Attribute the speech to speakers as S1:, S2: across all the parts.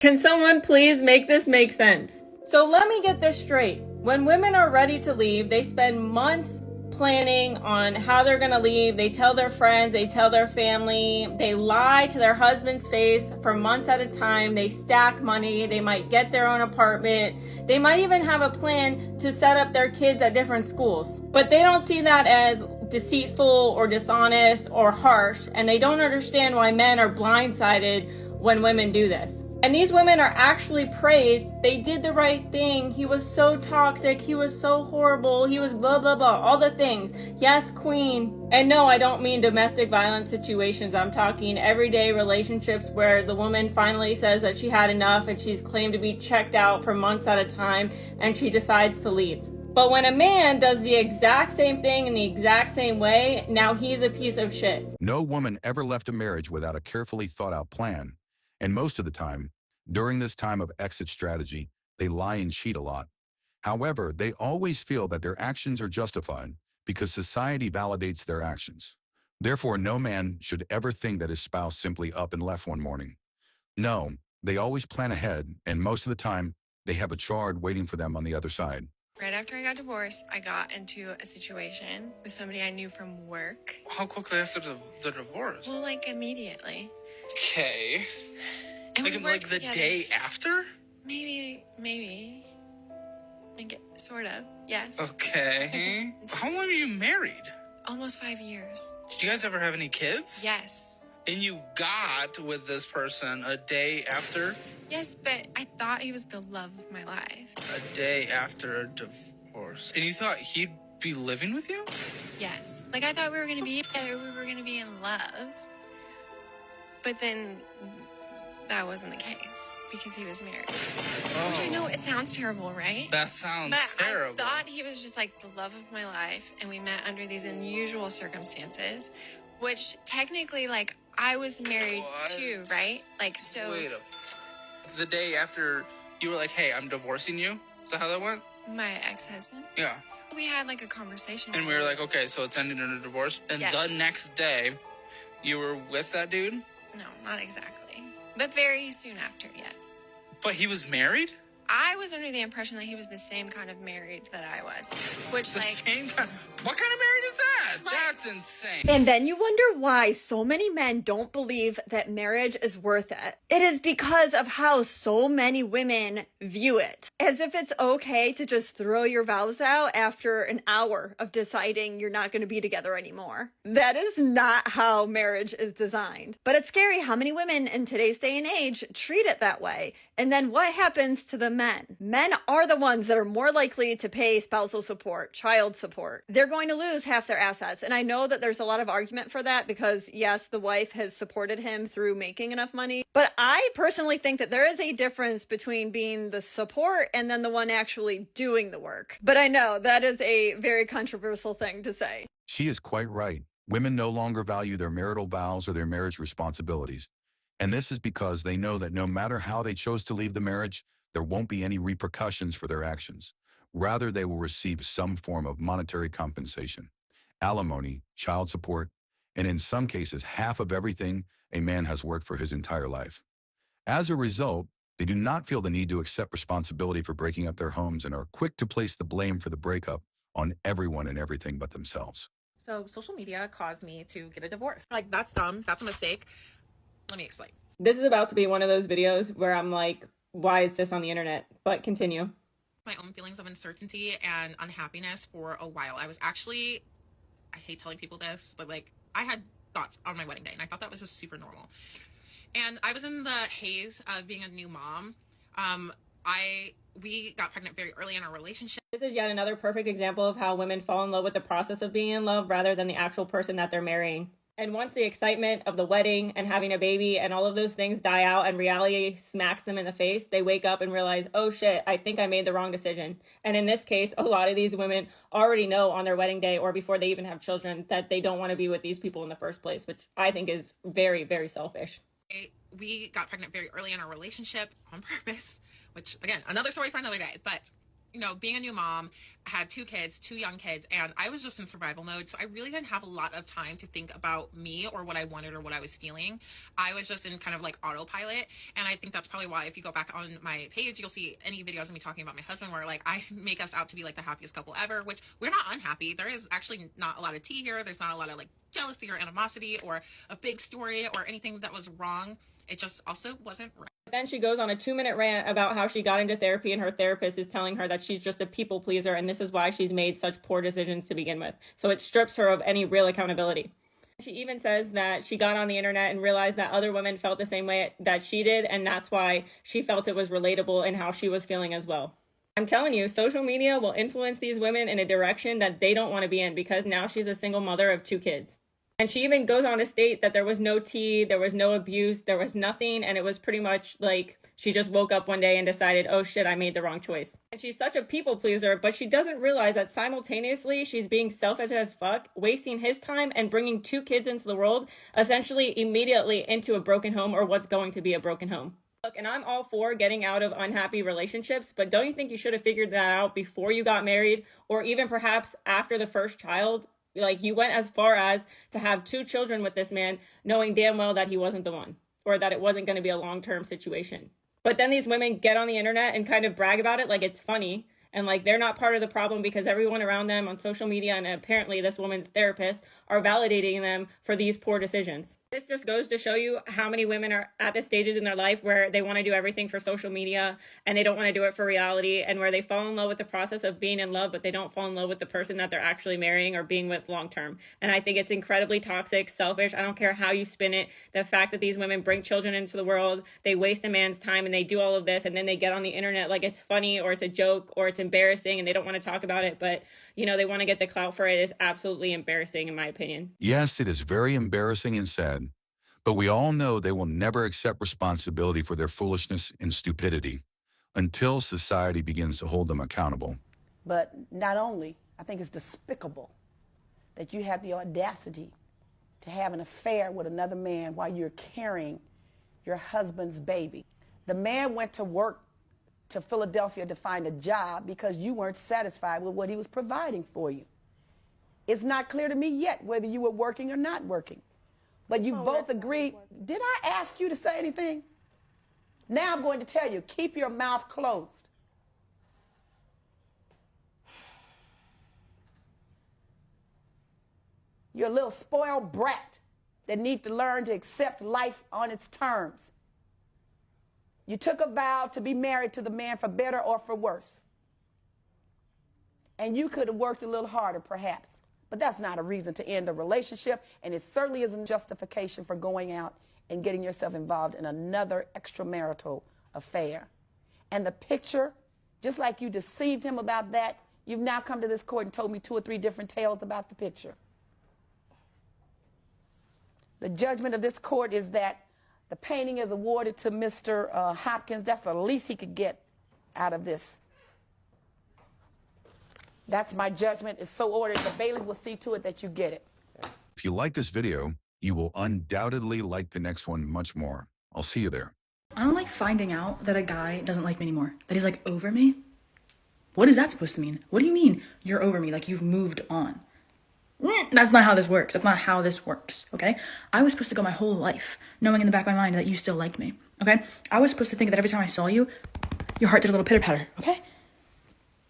S1: Can someone please make this make sense? So let me get this straight. When women are ready to leave, they spend months planning on how they're gonna leave. They tell their friends, they tell their family, they lie to their husband's face for months at a time. They stack money, they might get their own apartment. They might even have a plan to set up their kids at different schools. But they don't see that as deceitful or dishonest or harsh, and they don't understand why men are blindsided when women do this. And these women are actually praised. They did the right thing. He was so toxic. He was so horrible. He was blah, blah, blah. All the things. Yes, queen. And no, I don't mean domestic violence situations. I'm talking everyday relationships where the woman finally says that she had enough and she's claimed to be checked out for months at a time and she decides to leave. But when a man does the exact same thing in the exact same way, now he's a piece of shit.
S2: No woman ever left a marriage without a carefully thought out plan. And most of the time, during this time of exit strategy, they lie and cheat a lot. However, they always feel that their actions are justified because society validates their actions. Therefore, no man should ever think that his spouse simply up and left one morning. No, they always plan ahead, and most of the time, they have a chart waiting for them on the other side.
S3: Right after I got divorced, I got into a situation with somebody I knew from work.
S4: How quickly after the divorce?
S3: Well, like immediately.
S4: Okay.
S3: And
S4: Like
S3: we worked
S4: the
S3: together.
S4: day after?
S3: Maybe. Like, sort of, yes.
S4: Okay. How long are you married?
S3: Almost 5 years.
S4: Did you guys ever have any kids?
S3: Yes.
S4: And you got with this person a day after?
S3: Yes, but I thought he was the love of my life.
S4: A day after a divorce. And you thought he'd be living with you?
S3: Yes. Like, I thought we were going to be together. We were going to be in love. But then that wasn't the case because he was married.
S4: Oh.
S3: Which I know it sounds terrible, right?
S4: That sounds
S3: But
S4: terrible.
S3: I thought he was just like the love of my life, and we met under these unusual circumstances, which technically, like, I was married too, right? Like, so.
S4: Wait the day after you were like, hey, I'm divorcing you? Is that how that went?
S3: My ex-husband?
S4: Yeah.
S3: We had like a conversation.
S4: And we were like, okay, so it's ending in a divorce? And
S3: Yes.
S4: the next day, you were with that dude?
S3: No, not exactly. But very soon after, yes.
S4: But he was married?
S3: I was under the impression that he was the same kind of married that I was. Which,
S4: The
S3: like,
S4: same kind. What kind of married is that?
S3: Like-
S4: That's insane.
S5: And then you wonder why so many men don't believe that marriage is worth it. It is because of how so many women view it. As if it's okay to just throw your vows out after an hour of deciding you're not going to be together anymore. That is not how marriage is designed. But it's scary how many women in today's day and age treat it that way. And then what happens to the men? Men are the ones that are more likely to pay spousal support, child support. They're going to lose half their assets. And I know that there's a lot of argument for that because, yes, the wife has supported him through making enough money. But I personally think that there is a difference between being the support and then the one actually doing the work. But I know that is a very controversial thing to say.
S2: She is quite right. Women no longer value their marital vows or their marriage responsibilities. And this is because they know that no matter how they chose to leave the marriage, there won't be any repercussions for their actions. Rather, they will receive some form of monetary compensation, alimony, child support, and in some cases, half of everything a man has worked for his entire life. As a result, they do not feel the need to accept responsibility for breaking up their homes and are quick to place the blame for the breakup on everyone and everything but themselves.
S6: So social media caused me to get a divorce. Like, that's dumb. That's a mistake. Let me explain.
S1: This is about to be one of those videos where I'm like, why is this on the internet? But continue.
S6: My own feelings of uncertainty and unhappiness for a while. I hate telling people this, but like, I had thoughts on my wedding day and I thought that was just super normal. And I was in the haze of being a new mom. We got pregnant very early in our relationship.
S1: This is yet another perfect example of how women fall in love with the process of being in love rather than the actual person that they're marrying. And once the excitement of the wedding and having a baby and all of those things die out and reality smacks them in the face, they wake up and realize, oh shit, I think I made the wrong decision. And in this case, a lot of these women already know on their wedding day or before they even have children that they don't want to be with these people in the first place, which I think is very, very selfish.
S6: We got pregnant very early in our relationship on purpose, which, again, another story for another day. But being a new mom, I had 2 kids, 2 young kids, and I was just in survival mode. So I really didn't have a lot of time to think about me or what I wanted or what I was feeling. I was just in kind of like autopilot. And I think that's probably why, if you go back on my page, you'll see any videos of me talking about my husband where like I make us out to be like the happiest couple ever, which we're not unhappy. There is actually not a lot of tea here. There's not a lot of like jealousy or animosity or a big story or anything that was wrong. It just also wasn't right.
S1: Then she goes on a 2-minute rant about how she got into therapy and her therapist is telling her that she's just a people pleaser and this is why she's made such poor decisions to begin with. So it strips her of any real accountability. She even says that she got on the internet and realized that other women felt the same way that she did, and that's why she felt it was relatable in how she was feeling as well. I'm telling you, social media will influence these women in a direction that they don't want to be in, because now she's a single mother of 2 kids. And she even goes on to state that there was no tea, there was no abuse, there was nothing, and it was pretty much like she just woke up one day and decided, oh shit, I made the wrong choice. And she's such a people pleaser, but she doesn't realize that simultaneously she's being selfish as fuck, wasting his time and bringing 2 kids into the world, essentially immediately into a broken home, or what's going to be a broken home. Look, and I'm all for getting out of unhappy relationships, but don't you think you should have figured that out before you got married, or even perhaps after the first child? Like, you went as far as to have 2 children with this man, knowing damn well that he wasn't the one, or that it wasn't going to be a long-term situation. But then these women get on the internet and kind of brag about it like it's funny, and like they're not part of the problem because everyone around them on social media, and apparently this woman's therapist, are validating them for these poor decisions. This just goes to show you how many women are at the stages in their life where they want to do everything for social media and they don't want to do it for reality, and where they fall in love with the process of being in love, but they don't fall in love with the person that they're actually marrying or being with long term. And I think it's incredibly toxic, selfish. I don't care how you spin it. The fact that these women bring children into the world, they waste a man's time, and they do all of this, and then they get on the internet like it's funny or it's a joke or it's embarrassing, and they don't want to talk about it, but they want to get the clout for it. Is absolutely embarrassing in my opinion.
S2: Yes, it is very embarrassing and sad, but we all know they will never accept responsibility for their foolishness and stupidity until society begins to hold them accountable.
S7: But not only, I think it's despicable that you have the audacity to have an affair with another man while you're carrying your husband's baby. The man went to work to Philadelphia to find a job because you weren't satisfied with what he was providing for you. It's not clear to me yet whether you were working or not working. But you both agreed. Did I ask you to say anything? Now I'm going to tell you, keep your mouth closed. You're a little spoiled brat that needs to learn to accept life on its terms. You took a vow to be married to the man for better or for worse. And you could have worked a little harder, perhaps. But that's not a reason to end a relationship, and it certainly isn't justification for going out and getting yourself involved in another extramarital affair. And the picture, just like you deceived him about that, you've now come to this court and told me 2 or 3 different tales about the picture. The judgment of this court is that the painting is awarded to Mr. Hopkins. That's the least he could get out of this. That's my judgment. It's so ordered. The bailiff will see to it that you get it.
S2: If you like this video, you will undoubtedly like the next one much more. I'll see you there.
S8: I don't like finding out that a guy doesn't like me anymore. That he's like over me. What is that supposed to mean? What do you mean you're over me? Like you've moved on? That's not how this works. That's not how this works, okay? I was supposed to go my whole life knowing in the back of my mind that you still liked me, okay? I was supposed to think that every time I saw you, your heart did a little pitter-patter, okay?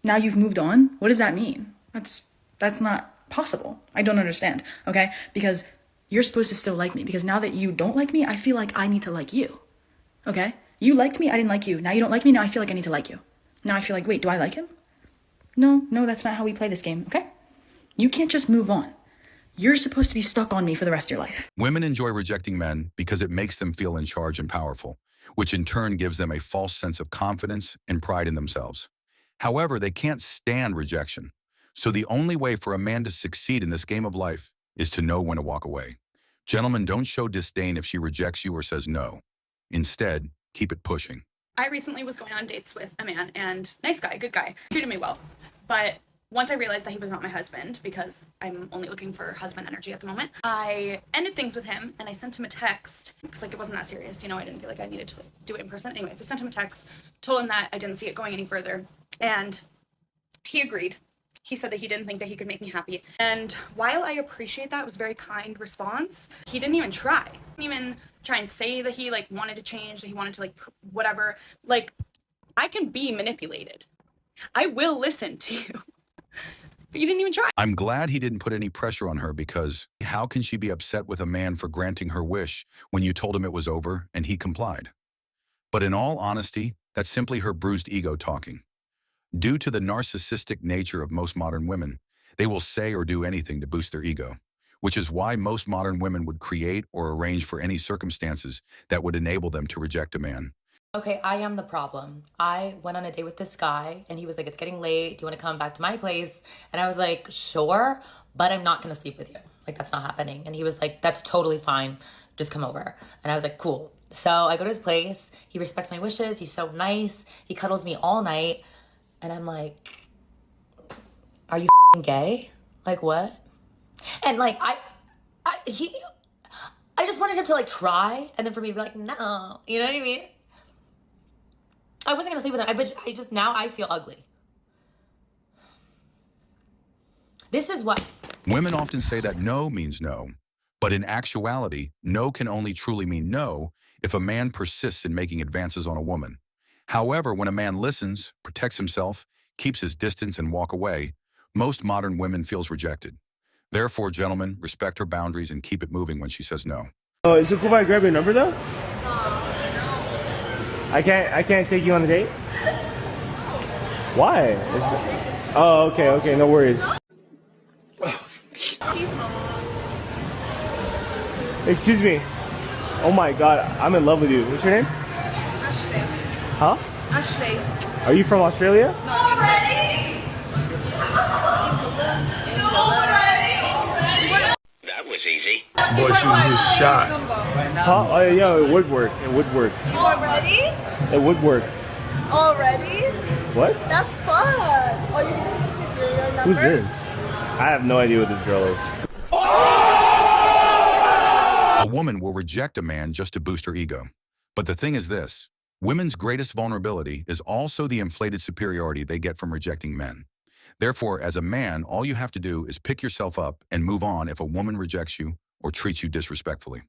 S8: Now you've moved on? What does that mean? That's not possible. I don't understand, okay? Because you're supposed to still like me. Because now that you don't like me, I feel like I need to like you, okay? You liked me, I didn't like you. Now you don't like me, now I feel like I need to like you. Now I feel like, wait, do I like him? No, that's not how we play this game, okay? You can't just move on. You're supposed to be stuck on me for the rest of your life.
S2: Women enjoy rejecting men because it makes them feel in charge and powerful, which in turn gives them a false sense of confidence and pride in themselves. However, they can't stand rejection. So the only way for a man to succeed in this game of life is to know when to walk away. Gentlemen, don't show disdain if she rejects you or says no. Instead, keep it pushing.
S9: I recently was going on dates with a man, and nice guy, good guy, treated me well. But once I realized that he was not my husband, because I'm only looking for husband energy at the moment, I ended things with him, and I sent him a text, because it wasn't that serious, I didn't feel like I needed to do it in person. Anyways, I sent him a text, told him that I didn't see it going any further, and He agreed. He said that he didn't think that he could make me happy. And while I appreciate that, it was a very kind response, he didn't even try. He didn't even try and say that he like wanted to change, that he wanted to like whatever. Like, I can be manipulated. I will listen to you. But you didn't even try.
S2: I'm glad he didn't put any pressure on her, because how can she be upset with a man for granting her wish when you told him it was over and he complied? But in all honesty, that's simply her bruised ego talking. Due to the narcissistic nature of most modern women, they will say or do anything to boost their ego, which is why most modern women would create or arrange for any circumstances that would enable them to reject a man.
S10: Okay, I am the problem. I went on a date with this guy and he was like, it's getting late. Do you want to come back to my place? And I was like, sure, but I'm not going to sleep with you. Like, that's not happening. And he was like, that's totally fine. Just come over. And I was like, cool. So I go to his place. He respects my wishes. He's so nice. He cuddles me all night. And I'm like, are you gay? Like, what? And like, I just wanted him to like try. And then for me to be like, no, you know what I mean? I wasn't gonna sleep with him. Now I feel ugly. This is what.
S2: Women often say that no means no, but in actuality, no can only truly mean no if a man persists in making advances on a woman. However, when a man listens, protects himself, keeps his distance, and walk away, most modern women feels rejected. Therefore, gentlemen, respect her boundaries and keep it moving when she says no.
S11: Oh, is it cool if I grab your number though? I can't take you on a date? Why? Oh, okay, no worries. Excuse me. Oh my god, I'm in love with you. What's your name?
S12: Ashley.
S11: Huh?
S12: Ashley.
S11: Are you from Australia?
S13: That was easy.
S11: Boy, she was shot. Huh? Oh, yeah, it would work. It would work.
S12: You already?
S11: It would work.
S12: Already?
S11: What?
S12: That's fun. All you need is your number.
S11: Who's this? I have no idea what this girl is.
S2: A woman will reject a man just to boost her ego. But the thing is this, women's greatest vulnerability is also the inflated superiority they get from rejecting men. Therefore, as a man, all you have to do is pick yourself up and move on if a woman rejects you or treats you disrespectfully.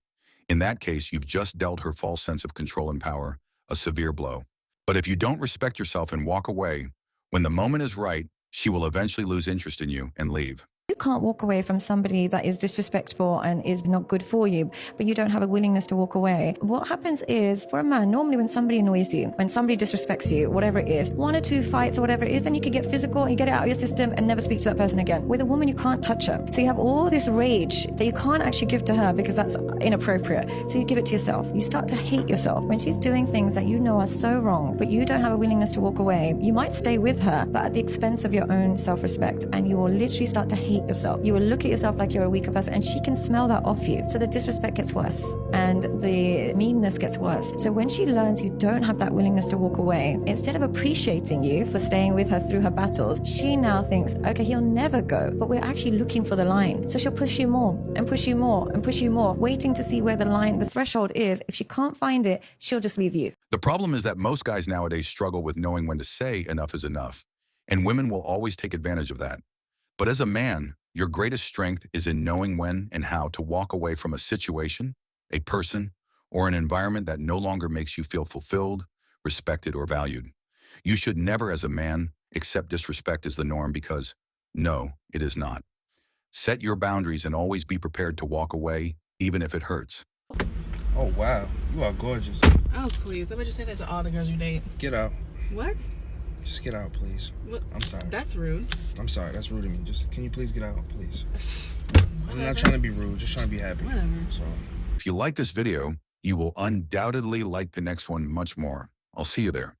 S2: In that case, you've just dealt her false sense of control and power a severe blow. But if you don't respect yourself and walk away, when the moment is right, she will eventually lose interest in you and leave.
S14: You can't walk away from somebody that is disrespectful and is not good for you, but you don't have a willingness to walk away. What happens is, for a man, normally when somebody annoys you, when somebody disrespects you, whatever it is, 1 or 2 fights or whatever it is, then you can get physical and you get it out of your system and never speak to that person again. With a woman, you can't touch her. So you have all this rage that you can't actually give to her because that's inappropriate. So you give it to yourself. You start to hate yourself. When she's doing things that you know are so wrong, but you don't have a willingness to walk away, you might stay with her, but at the expense of your own self-respect, and you will literally start to hate yourself. You will look at yourself like you're a weaker person, and she can smell that off you. So the disrespect gets worse and the meanness gets worse. So when she learns you don't have that willingness to walk away, instead of appreciating you for staying with her through her battles, she now thinks, okay, he'll never go, but we're actually looking for the line. So she'll push you more and push you more and push you more, waiting to see where the line, the threshold is. If she can't find it, she'll just leave you.
S2: The problem is that most guys nowadays struggle with knowing when to say enough is enough, and women will always take advantage of that. But as a man, your greatest strength is in knowing when and how to walk away from a situation, a person, or an environment that no longer makes you feel fulfilled, respected, or valued. You should never, as a man, accept disrespect as the norm because, no, it is not. Set your boundaries and always be prepared to walk away, even if it hurts.
S11: Oh, wow. You are gorgeous.
S15: Oh, please. Let me just say that to all the girls you date.
S11: Get out.
S15: What?
S11: Just get out, please.
S15: What?
S11: I'm sorry.
S15: That's rude.
S11: I'm sorry. That's rude of me. Just, can you please get out, please?
S15: Whatever.
S11: I'm not trying to be rude. Just trying to be happy.
S15: Whatever.
S11: So.
S2: If you like this video, you will undoubtedly like the next one much more. I'll see you there.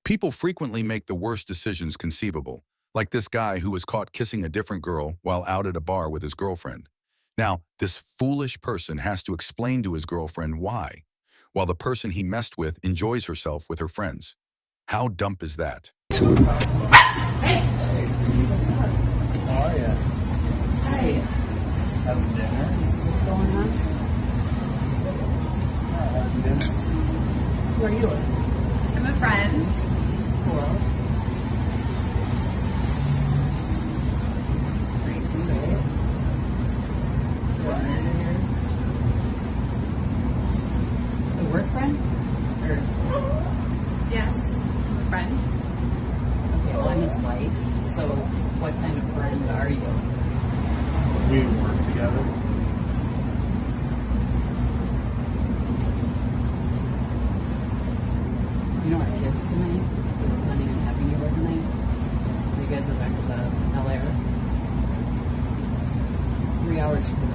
S2: People frequently make the worst decisions conceivable, Like this guy who was caught kissing a different girl while out at a bar with his girlfriend. Now, this foolish person has to explain to his girlfriend why, while the person he messed with enjoys herself with her friends. How dumb is that?
S13: Hey. How are you? Hey. Having dinner? What's going on? Having dinner. Who are you? I'm a friend. Cool. It's crazy, right? A work friend? Or? Yes, I'm a friend. Okay, well, I'm his wife, so what kind of friend are you?
S11: We work together.
S13: You know our kids tonight? We were planning on having you over tonight. You guys are back at the LA. 3 hours from the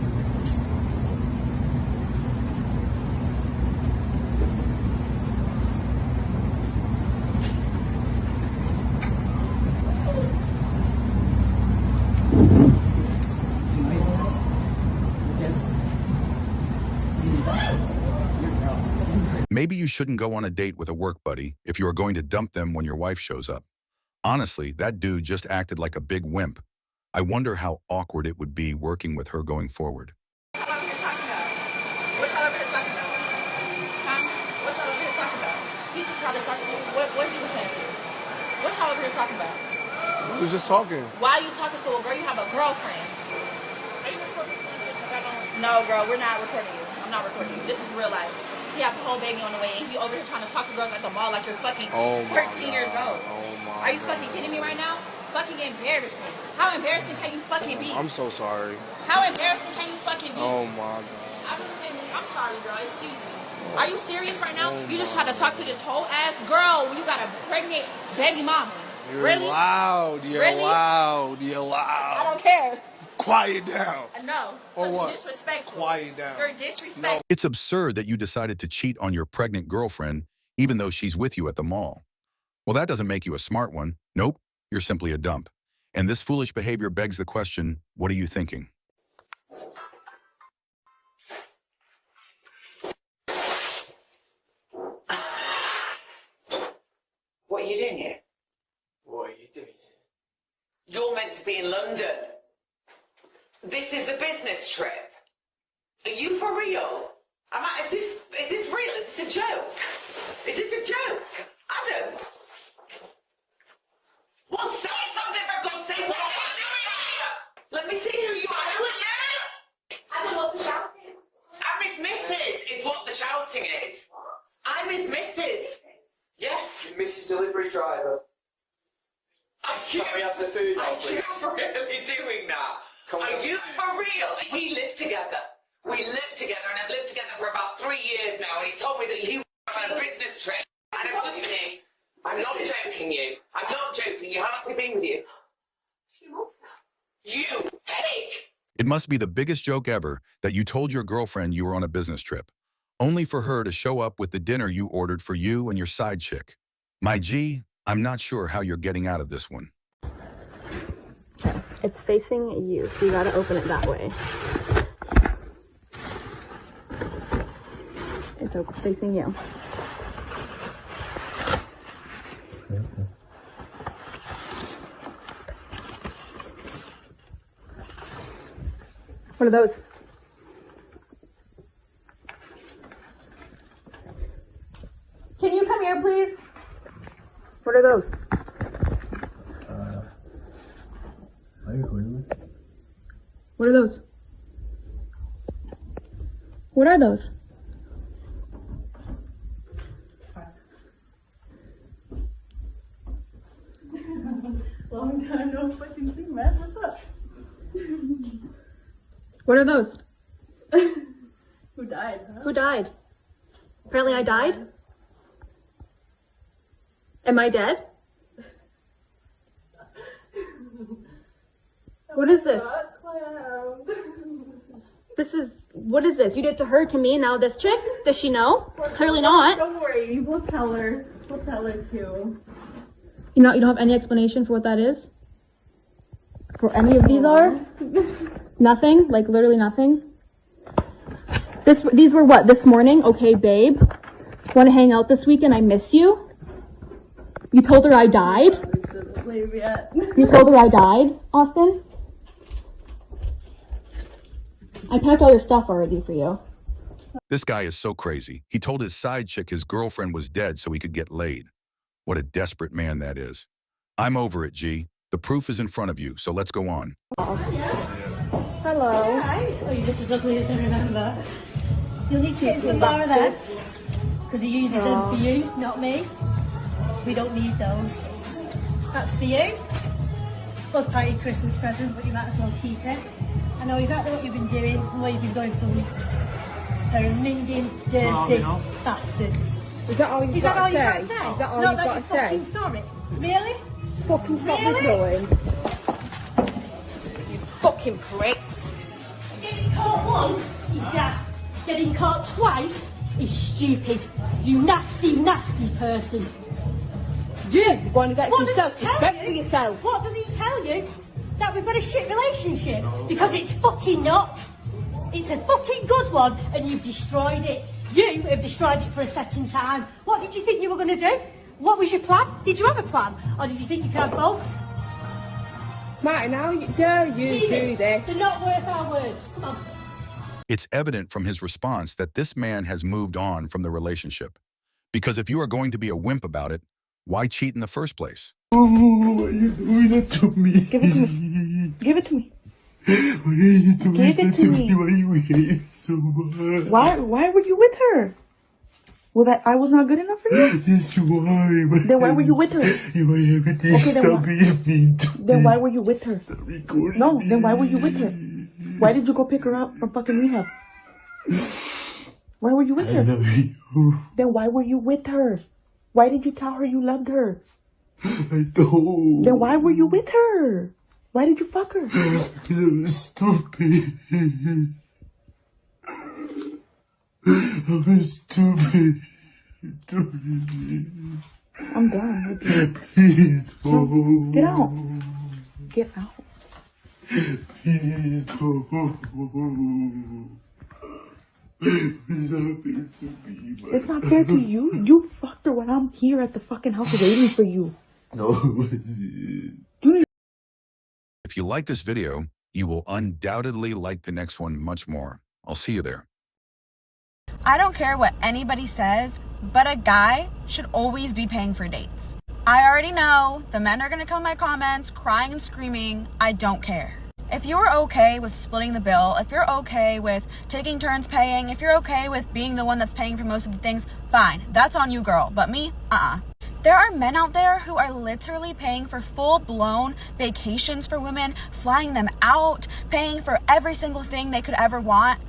S2: Maybe you shouldn't go on a date with a work buddy if you are going to dump them when your wife shows up. Honestly, that dude just acted like a big wimp. I wonder how awkward it would be working with her going forward.
S12: What y'all over here talking about? What's y'all over here talking about? Huh? What's y'all over here talking about? He's just trying to talk to you. What he was saying to you? What y'all over here talking about?
S11: We was just talking.
S12: Why are you talking to a girl? You have a girlfriend. Are you recording? No, girl, we're not recording you. I'm not recording you. This is real life. He has a whole baby on the way, and you over here trying to talk to girls at the mall like you're fucking 13 years old. Are you fucking kidding me right now? Fucking embarrassing. How embarrassing can you fucking be?
S11: I'm so sorry.
S12: How embarrassing can you fucking be?
S11: Oh my God.
S12: I'm sorry, girl. Excuse me. Are you serious right now? You just tried to talk to this whole ass girl when you got a pregnant baby mama.
S11: You're
S12: really?
S11: loud. You're
S12: Really?
S11: loud. You're loud.
S12: I don't care.
S11: Quiet down.
S12: No.
S11: Or
S12: You're
S11: what?
S12: disrespectful.
S11: Quiet down.
S12: You're disrespectful.
S2: It's absurd that you decided to cheat on your pregnant girlfriend even though she's with you at the mall. Well, that doesn't make you a smart one. Nope, you're simply a dump. And this foolish behavior begs the question, what are you thinking?
S16: What are you doing here?
S11: What are you doing here?
S16: You're meant to be in London. This is the business trip. Are you for real? Is this real? Is this a joke? Is this a joke? Adam! Well, say something for God's sake. What are you doing here? Let me see who you are. Who are you?
S3: Adam, what's the shouting?
S16: I'm his missus, is what the shouting is. I'm his missus. Yes.
S17: Mrs. Delivery Driver.
S16: Are you,
S17: Can we have the food now,
S16: are
S17: please?
S16: you really doing that? Are you for real? We live together. We live together, and I've lived together for about 3 years now, and he told me that he was on a business trip. And I'm just kidding. I'm not joking you. I'm not joking you. How long's he been with you?
S3: 2 months now.
S16: You pig!
S2: It must be the biggest joke ever that you told your girlfriend you were on a business trip, only for her to show up with the dinner you ordered for you and your side chick. My G, I'm not sure how you're getting out of this one.
S18: It's facing you, so you gotta open it that way. It's facing you. What are those? Can you come here, please? What are those?
S11: Are you recording me?
S18: What are those? What are those?
S12: Long time no fucking see, man. What's up?
S18: What are those?
S12: Who died, huh?
S18: Who died? Apparently I died? Am I dead? What is this? What is this? You did it to her, to me, now this chick? Does she know? Clearly not.
S12: Don't worry, we'll tell her. We'll tell her too.
S18: You don't have any explanation for what that is? what any of these are? Nothing? Like literally nothing? These were what, this morning? Okay, babe. Want to hang out this weekend? I miss you. You told her I died? You told her I died, Austin? I packed all your stuff already for you.
S2: This guy is so crazy. He told his side chick his girlfriend was dead so he could get laid. What a desperate man that is. I'm over it, G. The proof is in front of you, so let's go on.
S18: Hello.
S19: Hi. Oh, you're just as ugly as I remember. You'll need to get some more of that. Because he uses them for you, not me. We don't need those. That's for you. Was part of your Christmas present, but you might as well keep it. I know exactly what you've been doing and where you've been going for weeks. They're minging, dirty bastards.
S18: Is that all you've got to say? Is that all you've got to say?
S19: Fucking sorry. Really?
S18: Fucking stop
S19: Really?
S18: You fucking pricks.
S19: Getting caught once is daft. Getting caught twice is stupid. You nasty, nasty person.
S18: Jim, you're going to get some
S19: What does he
S18: self-respect
S19: tell
S18: for
S19: you?
S18: yourself.
S19: What does he tell you? That we've got a shit relationship? Because it's fucking not. It's a fucking good one, and you've destroyed it. You have destroyed it for a second time. What did you think you were going to do? What was your plan? Did you have a plan? Or did you think you could have both?
S18: Martin, how dare you do this?
S19: They're not worth our words. Come on.
S2: It's evident from his response that this man has moved on from the relationship. Because if you are going to be a wimp about it, why cheat in the first place?
S11: Oh, why are you doing that to me?
S18: Give it to me. Give it to me.
S11: Why are you doing
S18: Give it
S11: that
S18: to
S11: to
S18: me.
S11: me? Why are you hating so much?
S18: Why were you with her? I was not good enough for you?
S11: Yes, you are. But
S18: Then why were you with her?
S11: You are everything.
S18: Okay, then
S11: Stop being mean to me.
S18: Then why were you with her?
S11: Stop recording
S18: No,
S11: me.
S18: then why were you with her? Why did you go pick her up from fucking rehab? Why were you with
S11: I
S18: her?
S11: love you.
S18: Then why were you with her? Why did you tell her you loved her?
S11: I don't.
S18: Then why were you with her? Why did you fuck her?
S11: Because I was stupid. I was stupid.
S18: I'm done with you.
S11: Please
S18: No,
S11: don't.
S18: get out. Get out.
S11: Please don't. It's not fair to me.
S18: It's not fair to you. You fucked her when I'm here at the fucking house waiting for you.
S11: No, it wasn't.
S2: If you like this video, you will undoubtedly like the next one much more. I'll see you there.
S5: I don't care what anybody says, but a guy should always be paying for dates. I already know the men are gonna come in my comments crying and screaming. I don't care. If you're okay with splitting the bill, if you're okay with taking turns paying, if you're okay with being the one that's paying for most of the things, fine. That's on you, girl. But me, There are men out there who are literally paying for full-blown vacations for women, flying them out, paying for every single thing they could ever want.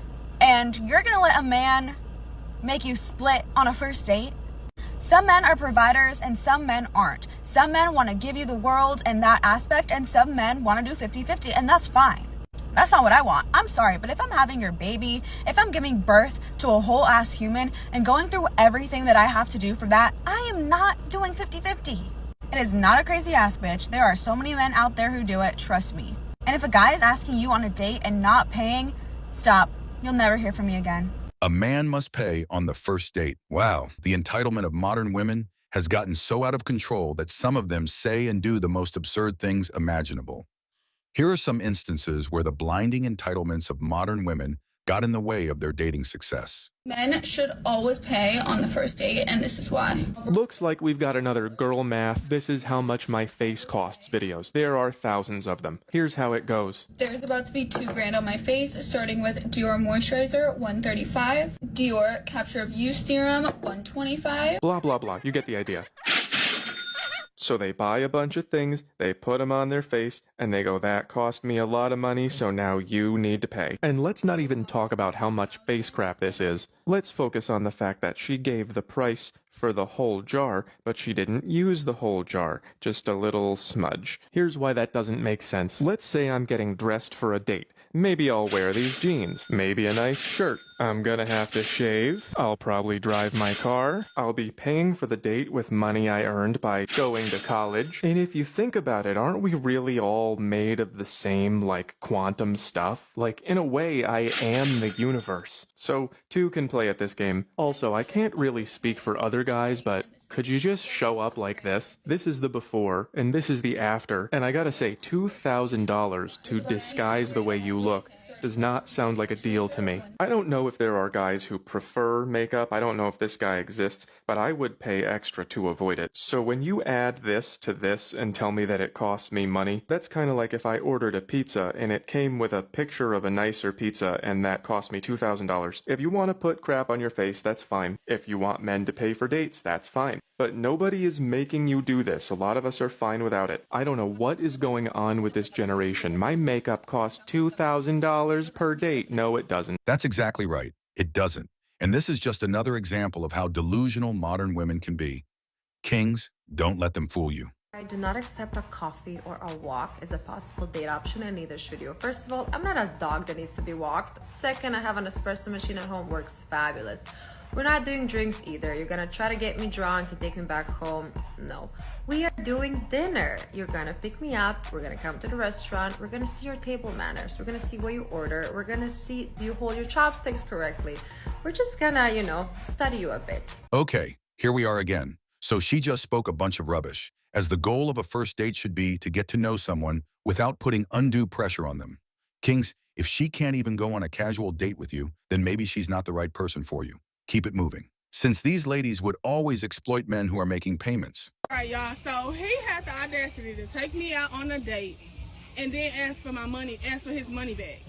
S5: And you're gonna let a man make you split on a first date? Some men are providers and some men aren't. Some men want to give you the world in that aspect and some men want to do 50-50, and that's fine. That's not what I want. I'm sorry, but if I'm having your baby, if I'm giving birth to a whole ass human and going through everything that I have to do for that, I am not doing 50-50. It is not a crazy ass bitch. There are so many men out there who do it, trust me. And if a guy is asking you on a date and not paying, stop. You'll never hear from me again.
S2: A man must pay on the first date. Wow, the entitlement of modern women has gotten so out of control that some of them say and do the most absurd things imaginable. Here are some instances where the blinding entitlements of modern women got in the way of their dating success.
S20: Men should always pay on the first date, and this is why.
S21: Looks like we've got another girl math. This is how much my face costs videos. There are thousands of them. Here's how it goes.
S20: There's about to be $2,000 on my face, starting with Dior Moisturizer, $135, Dior Capture of Youth Serum, $125.
S21: Blah, blah, blah. You get the idea. So they buy a bunch of things, they put them on their face, and they go, that cost me a lot of money, so now you need to pay. And let's not even talk about how much face crap this is. Let's focus on the fact that she gave the price for the whole jar, but she didn't use the whole jar, just a little smudge. Here's why that doesn't make sense. Let's say I'm getting dressed for a date. Maybe I'll wear these jeans, maybe a nice shirt. I'm gonna have to shave. I'll probably drive my car. I'll be paying for the date with money I earned by going to college. And if you think about it, aren't we really all made of the same, like, quantum stuff? Like, in a way, I am the universe. So, two can play at this game. Also, I can't really speak for other guys, but could you just show up like this? This is the before, and this is the after, and I gotta say, $2,000 to disguise the way you look does not sound like a deal to me. I don't know if there are guys who prefer makeup, I don't know if this guy exists, but I would pay extra to avoid it. So when you add this to this and tell me that it costs me money, that's kinda like if I ordered a pizza and it came with a picture of a nicer pizza and that cost me $2,000. If you wanna put crap on your face, that's fine. If you want men to pay for dates, that's fine. But nobody is making you do this. A lot of us are fine without it. I don't know what is going on with this generation. My makeup costs $2,000 per date. No, it doesn't.
S2: That's exactly right. It doesn't. And this is just another example of how delusional modern women can be. Kings, don't let them fool you.
S4: I do not accept a coffee or a walk as a possible date option, and neither should you. First of all, I'm not a dog that needs to be walked. Second, I have an espresso machine at home, works fabulous. We're not doing drinks either. You're gonna try to get me drunk and take me back home. No. We are doing dinner. You're gonna pick me up. We're gonna come to the restaurant. We're gonna see your table manners. We're gonna see what you order. We're gonna see, do you hold your chopsticks correctly? We're just gonna, study you a bit.
S2: Okay, here we are again. So she just spoke a bunch of rubbish, as the goal of a first date should be to get to know someone without putting undue pressure on them. Kings, if she can't even go on a casual date with you, then maybe she's not the right person for you. Keep it moving. Since these ladies would always exploit men who are making payments.
S22: All right, y'all. So he had the audacity to take me out on a date and then ask for his money back.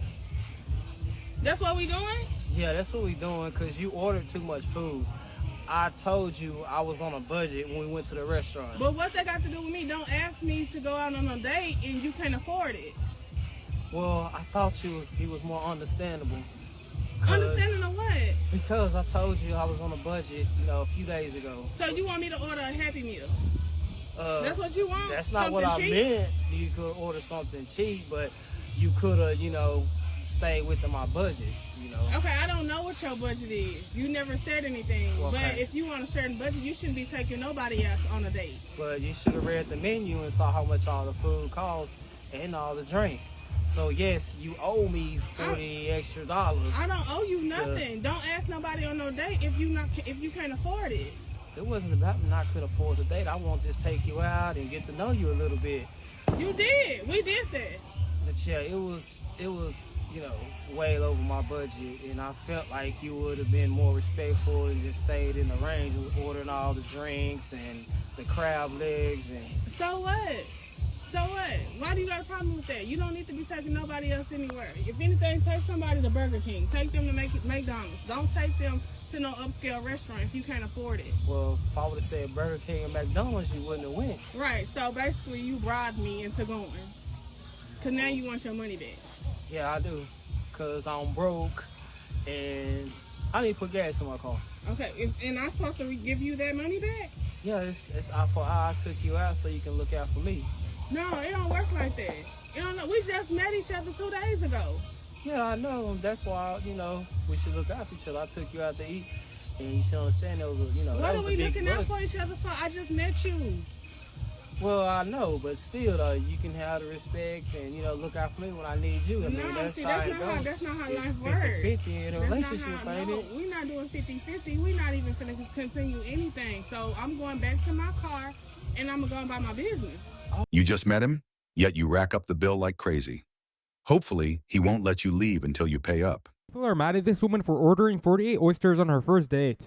S22: That's what we doing?
S23: Yeah, that's what we doing, because you ordered too much food. I told you I was on a budget when we went to the restaurant.
S22: But what that got to do with me? Don't ask me to go out on a date and you can't afford it.
S23: Well, I thought he was more understandable.
S22: Understanding of what?
S23: Because I told you I was on a budget, a few days ago.
S22: So you want me to order a Happy Meal? That's what you want?
S23: That's not
S22: something
S23: what I
S22: cheap?
S23: meant. You could order something cheap, but you could have, stayed within my budget,
S22: Okay, I don't know what your budget is. You never said anything.
S23: Okay.
S22: But if you want a certain budget, you shouldn't be taking nobody else on a date.
S23: But you should have read the menu and saw how much all the food costs and all the drink. So yes, you owe me $40 extra.
S22: I don't owe you nothing. Don't ask nobody on no date if you can't afford it.
S23: It wasn't about me not could afford the date. I want to just take you out and get to know you a little bit.
S22: You did. We did that.
S23: But yeah, it was way over my budget, and I felt like you would have been more respectful and just stayed in the range of ordering all the drinks and the crab legs and.
S22: So what? So what? Why do you got a problem with that? You don't need to be taking nobody else anywhere. If anything, take somebody to Burger King. Take them to McDonald's. Don't take them to no upscale restaurant if you can't afford it.
S23: Well, if I would have said Burger King and McDonald's, you wouldn't have went.
S22: Right. So basically, you bribed me into going. Because now you want your money back.
S23: Yeah, I do. Because I'm broke and I need to put gas in my car.
S22: Okay. And I'm supposed to give you that money back?
S23: Yeah, it's for how I took you out so you can look out for me.
S22: No, it don't work like that. You don't know. We just met each other 2 days ago.
S23: Yeah, I know. That's why, we should look out for each other. I took you out to eat, and you should understand there was a,
S22: what
S23: that
S22: are
S23: was
S22: we
S23: a big
S22: looking out
S23: budget.
S22: for each other for? I just met you.
S23: Well, I know, but still, though, you can have the respect and, look out for me when I need you. I mean, that's how it goes.
S22: That's not how
S23: It's
S22: life works.
S23: 50-50 in a relationship, ain't it?
S22: We're not doing 50-50. We're not even going to continue anything. So I'm going back to my car, and I'm going to go about my business.
S2: You just met him, yet you rack up the bill like crazy. Hopefully, he won't let you leave until you pay up.
S24: People are mad at this woman for ordering 48 oysters on her first date.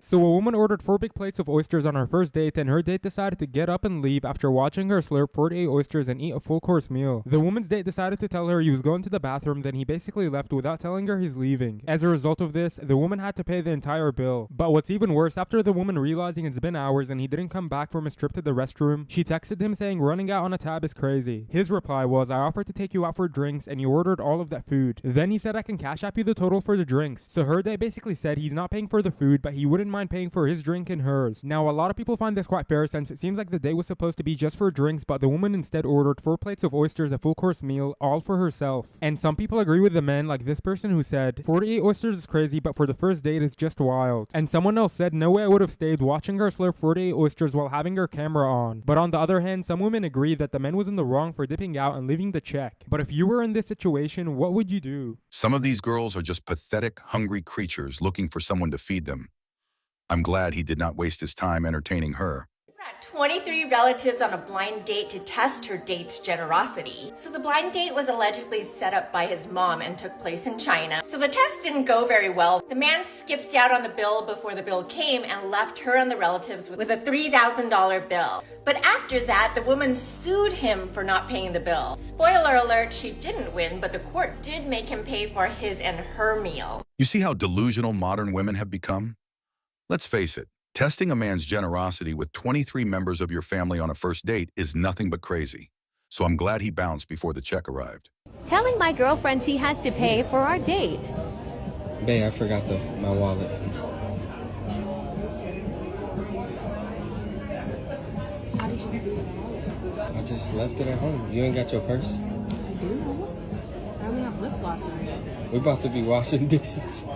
S1: So a woman ordered 4 big plates of oysters on her first date, and her date decided to get up and leave after watching her slurp 48 oysters and eat a full course meal. The woman's date decided to tell her he was going to the bathroom, then he basically left without telling her he's leaving. As a result of this, the woman had to pay the entire bill. But what's even worse, after the woman realizing it's been hours and he didn't come back from his trip to the restroom, she texted him saying running out on a tab is crazy. His reply was, I offered to take you out for drinks and you ordered all of that food. Then he said I can cash app you the total for the drinks. So her date basically said he's not paying for the food, but he wouldn't mind paying for his drink and hers. Now a lot of people find this quite fair since it seems like the date was supposed to be just for drinks, but the woman instead ordered 4 plates of oysters, a full course meal, all for herself. And some people agree with the men, like this person who said 48 oysters is crazy, but for the first date it's just wild. And someone else said no way I would have stayed watching her slurp 48 oysters while having her camera on. But on the other hand, some women agree that the man was in the wrong for dipping out and leaving the check. But if you were in this situation, what would you do?
S2: Some of these girls are just pathetic, hungry creatures looking for someone to feed them. I'm glad he did not waste his time entertaining her.
S6: 23 relatives on a blind date to test her date's generosity. So the blind date was allegedly set up by his mom and took place in China. So the test didn't go very well. The man skipped out on the bill before the bill came and left her and the relatives with a $3,000 bill. But after that, the woman sued him for not paying the bill. Spoiler alert, she didn't win, but the court did make him pay for his and her meal.
S2: You see how delusional modern women have become? Let's face it. Testing a man's generosity with 23 members of your family on a first date is nothing but crazy. So I'm glad he bounced before the check arrived.
S7: Telling my girlfriend he has to pay for our date.
S24: Babe, I forgot my wallet.
S7: How did you forget your wallet?
S24: I just left it at home. You ain't got your purse?
S7: I do. I only have lip gloss on it.
S24: We're about to be washing dishes.
S7: No.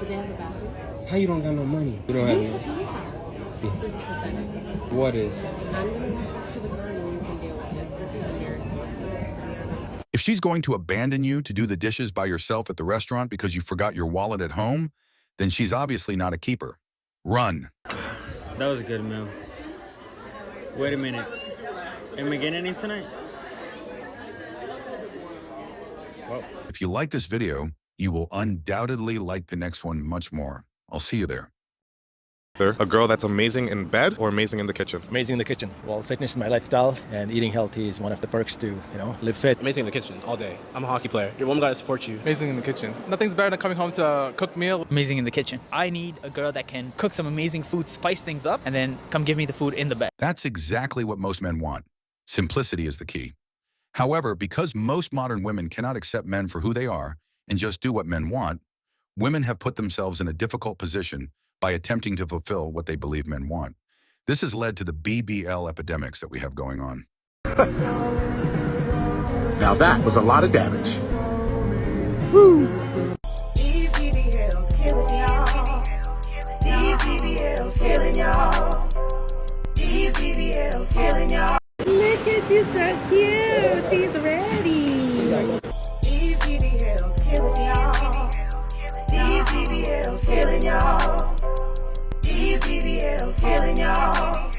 S7: Do they have a bathroom?
S24: How you don't got no money? You don't have
S7: This
S24: no.
S7: is pathetic.
S24: What is?
S7: I'm gonna walk back to the car and you can deal with this. This is embarrassing.
S2: If she's going to abandon you to do the dishes by yourself at the restaurant because you forgot your wallet at home, then she's obviously not a keeper. Run.
S25: That was a good meal. Wait a minute. Am I getting any tonight? Well.
S2: If you like this video, you will undoubtedly like the next one much more. I'll see you there.
S26: A girl that's amazing in bed or amazing in the kitchen?
S27: Amazing in the kitchen. Well, fitness is my lifestyle, and eating healthy is one of the perks to, live fit.
S28: Amazing in the kitchen all day. I'm a hockey player. Your woman gotta support you.
S29: Amazing in the kitchen. Nothing's better than coming home to a cooked meal.
S30: Amazing in the kitchen. I need a girl that can cook some amazing food, spice things up, and then come give me the food in the bed.
S2: That's exactly what most men want. Simplicity is the key. However, because most modern women cannot accept men for who they are and just do what men want, women have put themselves in a difficult position by attempting to fulfill what they believe men want. This has led to the BBL epidemics that we have going on.
S31: Now that was a lot of damage. Woo!
S32: These BBLs killing y'all. These BBLs killing y'all. These BBLs killing y'all.
S19: Look at you, so cute. She's ready.
S32: These BBLs killing y'all. These BBLs killing y'all. These BBLs killing y'all.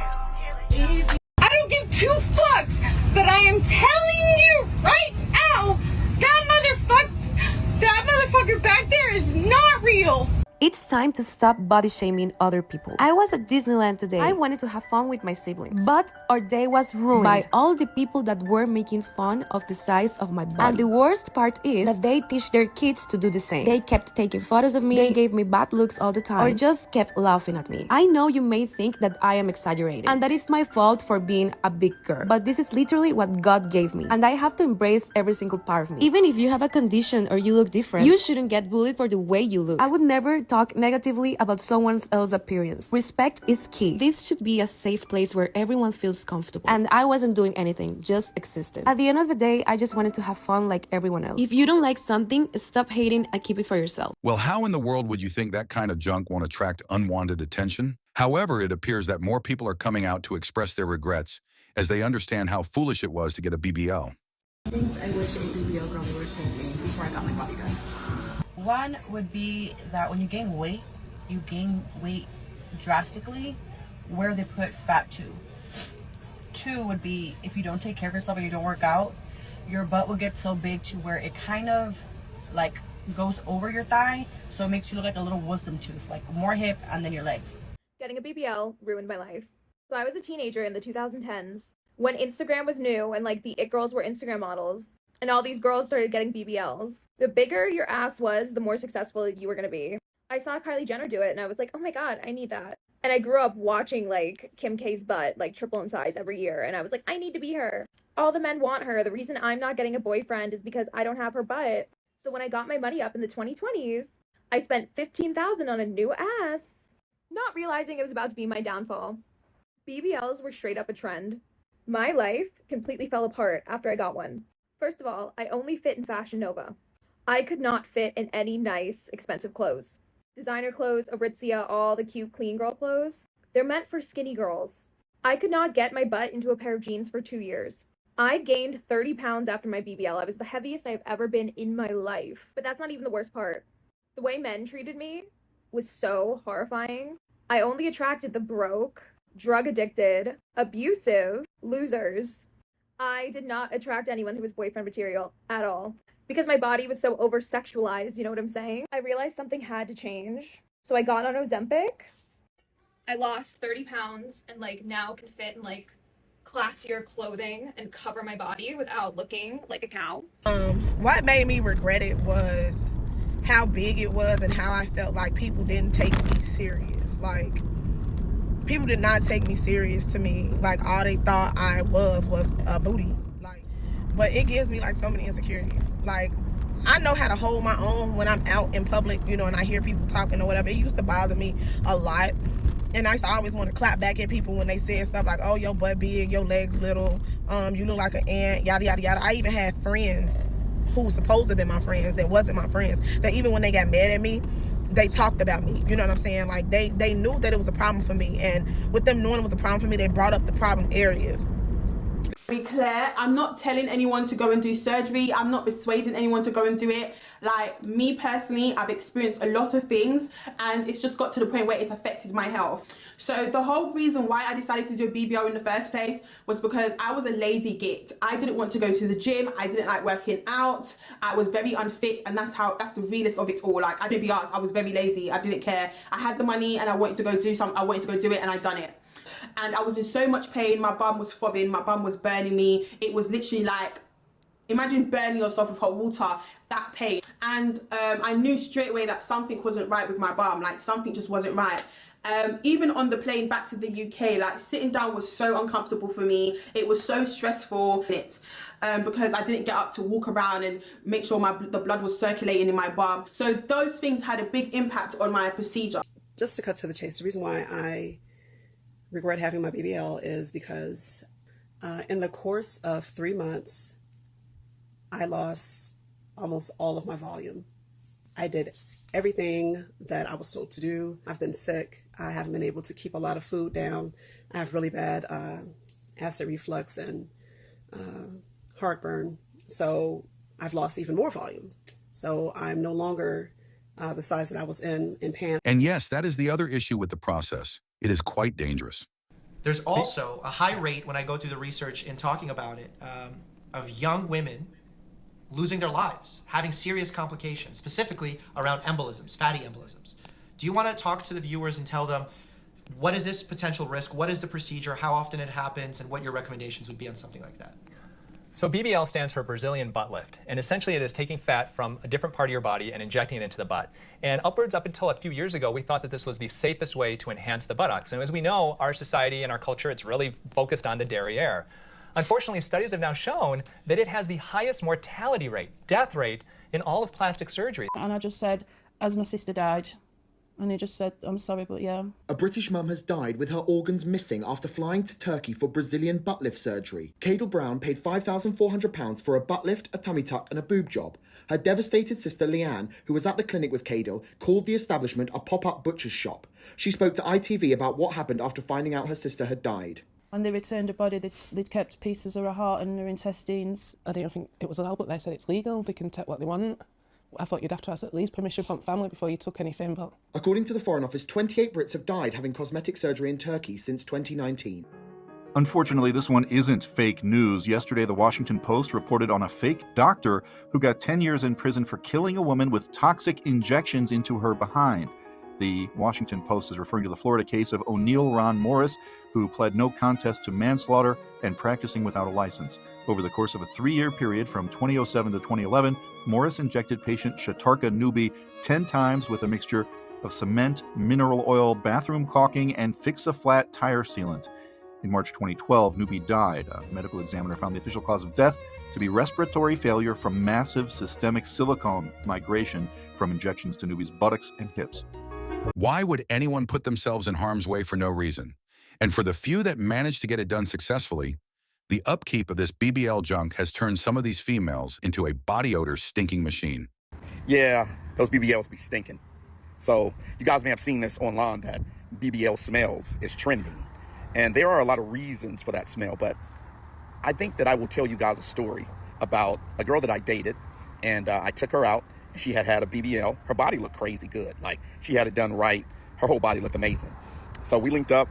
S33: I don't give 2 fucks, but I am telling you right now, that motherfucker back there is not real.
S34: It's time to stop body shaming other people. I was at Disneyland today. I wanted to have fun with my siblings, but our day was ruined by all the people that were making fun of the size of my body. And the worst part is that they teach their kids to do the same. They kept taking photos of me, they gave me bad looks all the time, or just kept laughing at me. I know you may think that I am exaggerating, and that is my fault for being a big girl, but this is literally what God gave me, and I have to embrace every single part of me. Even if you have a condition or you look different, you shouldn't get bullied for the way you look. I would never talk negatively about someone else's appearance. Respect is key. This should be a safe place where everyone feels comfortable. And I wasn't doing anything, just existing. At the end of the day, I just wanted to have fun like everyone else. If you don't like something, stop hating and keep it for yourself.
S2: Well, how in the world would you think that kind of junk won't attract unwanted attention? However, it appears that more people are coming out to express their regrets as they understand how foolish it was to get a BBL.
S12: Things I wish a BBL girl would have told me before I got my body done. One would be that when you gain weight drastically where they put fat to. 2 would be if you don't take care of yourself or you don't work out, your butt will get so big to where it kind of like goes over your thigh, so
S3: so it makes you look like a little wisdom tooth, like more hip and then your legs.
S5: Getting a BBL ruined my life. So I was a teenager in the 2010s when Instagram was new and like the it girls were Instagram models and all these girls started getting BBLs. The bigger your ass was, the more successful you were going to be. I saw Kylie Jenner do it and I was like, oh my God, I need that. And I grew up watching like Kim K's butt like triple in size every year. And I was like, I need to be her. All the men want her. The reason I'm not getting a boyfriend is because I don't have her butt. So when I got my money up in the 2020s, I spent $15,000 on a new ass, not realizing it was about to be my downfall. BBLs were straight up a trend. My life completely fell apart after I got one. First of all, I only fit in Fashion Nova. I could not fit in any nice, expensive clothes. Designer clothes, Aritzia, all the cute, clean girl clothes, they're meant for skinny girls. I could not get my butt into a pair of jeans for 2 years. I gained 30 pounds after my BBL. I was the heaviest I've ever been in my life. But that's not even the worst part. The way men treated me was so horrifying. I only attracted the broke, drug addicted, abusive losers. I did not attract anyone who was boyfriend material at all because my body was so over sexualized, you know what I'm saying? I realized something had to change. So I got on Ozempic. I lost 30 pounds and like now can fit in like classier clothing and cover my body without looking like a cow.
S8: What made me regret it was how big it was and how I felt like people didn't take me serious. Like, people did not take me serious to me. Like, all they thought I was a booty. Like, but it gives me like so many insecurities. Like, I know how to hold my own when I'm out in public, you know, and I hear people talking or whatever. It used to bother me a lot. And I used to always want to clap back at people when they said stuff like, oh, your butt big, your legs little, you look like an ant, yada, yada, yada. I even had friends who supposed to be my friends that wasn't my friends, that even when they got mad at me, they talked about me. You know what I'm saying? Like, they knew that it was a problem for me. And with them knowing it was a problem for me, they brought up the problem areas.
S9: Be clear, I'm not telling anyone to go and do surgery. I'm not persuading anyone to go and do it. Like, me personally, I've experienced a lot of things and it's just got to the point where it's affected my health. So the whole reason why I decided to do a BBL in the first place was because I was a lazy git. I didn't want to go to the gym. I didn't like working out. I was very unfit, and that's the realest of it all. Like, I didn't be honest, I was very lazy. I didn't care. I had the money and I wanted to go do something. I wanted to go do it and I done it. And I was in so much pain. My bum was throbbing. My bum was burning me. It was literally like, imagine burning yourself with hot water, that pain. And I knew straight away that something wasn't right with my bum. Like, something just wasn't right. Even on the plane back to the UK, like, sitting down was so uncomfortable for me. It was so stressful because I didn't get up to walk around and make sure the blood was circulating in my bum. So those things had a big impact on my procedure.
S10: Just to cut to the chase, the reason why I regret having my BBL is because in the course of 3 months, I lost almost all of my volume. I did everything that I was told to do. I've been sick. I haven't been able to keep a lot of food down. I have really bad acid reflux and heartburn. So I've lost even more volume. So I'm no longer the size that I was in pants.
S2: And yes, that is the other issue with the process. It is quite dangerous.
S11: There's also a high rate, when I go through the research and talking about it, of young women losing their lives, having serious complications, specifically around embolisms, fatty embolisms. Do you want to talk to the viewers and tell them what is this potential risk, what is the procedure, how often it happens, and what your recommendations would be on something like that?
S13: So BBL stands for Brazilian butt lift, and essentially it is taking fat from a different part of your body and injecting it into the butt. And up until a few years ago, we thought that this was the safest way to enhance the buttocks. And as we know, our society and our culture, it's really focused on the derriere. Unfortunately, studies have now shown that it has the highest mortality rate, death rate, in all of plastic surgery.
S14: And I just said, as my sister died, and he just said, I'm sorry, but yeah.
S15: A British mum has died with her organs missing after flying to Turkey for Brazilian butt lift surgery. Cadel Brown paid £5,400 for a butt lift, a tummy tuck and a boob job. Her devastated sister Leanne, who was at the clinic with Cadel, called the establishment a pop-up butcher's shop. She spoke to ITV about what happened after finding out her sister had died.
S14: When they returned her body, they'd kept pieces of her heart and her intestines. I don't think it was allowed, but they said it's legal, they can take what they want. I thought you'd have to ask at least permission from family before you took anything, but...
S15: According to the Foreign Office, 28 Brits have died having cosmetic surgery in Turkey since 2019.
S31: Unfortunately, this one isn't fake news. Yesterday, the Washington Post reported on a fake doctor who got 10 years in prison for killing a woman with toxic injections into her behind. The Washington Post is referring to the Florida case of O'Neill Ron Morris, who pled no contest to manslaughter and practicing without a license. Over the course of a 3-year period from 2007 to 2011, Morris injected patient Shatarka Newby 10 times with a mixture of cement, mineral oil, bathroom caulking, and fix-a-flat tire sealant. In March 2012, Newby died. A medical examiner found the official cause of death to be respiratory failure from massive systemic silicone migration from injections to Newby's buttocks and hips.
S2: Why would anyone put themselves in harm's way for no reason? And for the few that manage to get it done successfully, the upkeep of this BBL junk has turned some of these females into a body odor stinking machine.
S1: Yeah, those BBLs be stinking. So you guys may have seen this online that BBL smells is trending. And there are a lot of reasons for that smell, but I think that I will tell you guys a story about a girl that I dated, and I took her out. She had a BBL. Her body looked crazy good. Like, she had it done right. Her whole body looked amazing. So we linked up,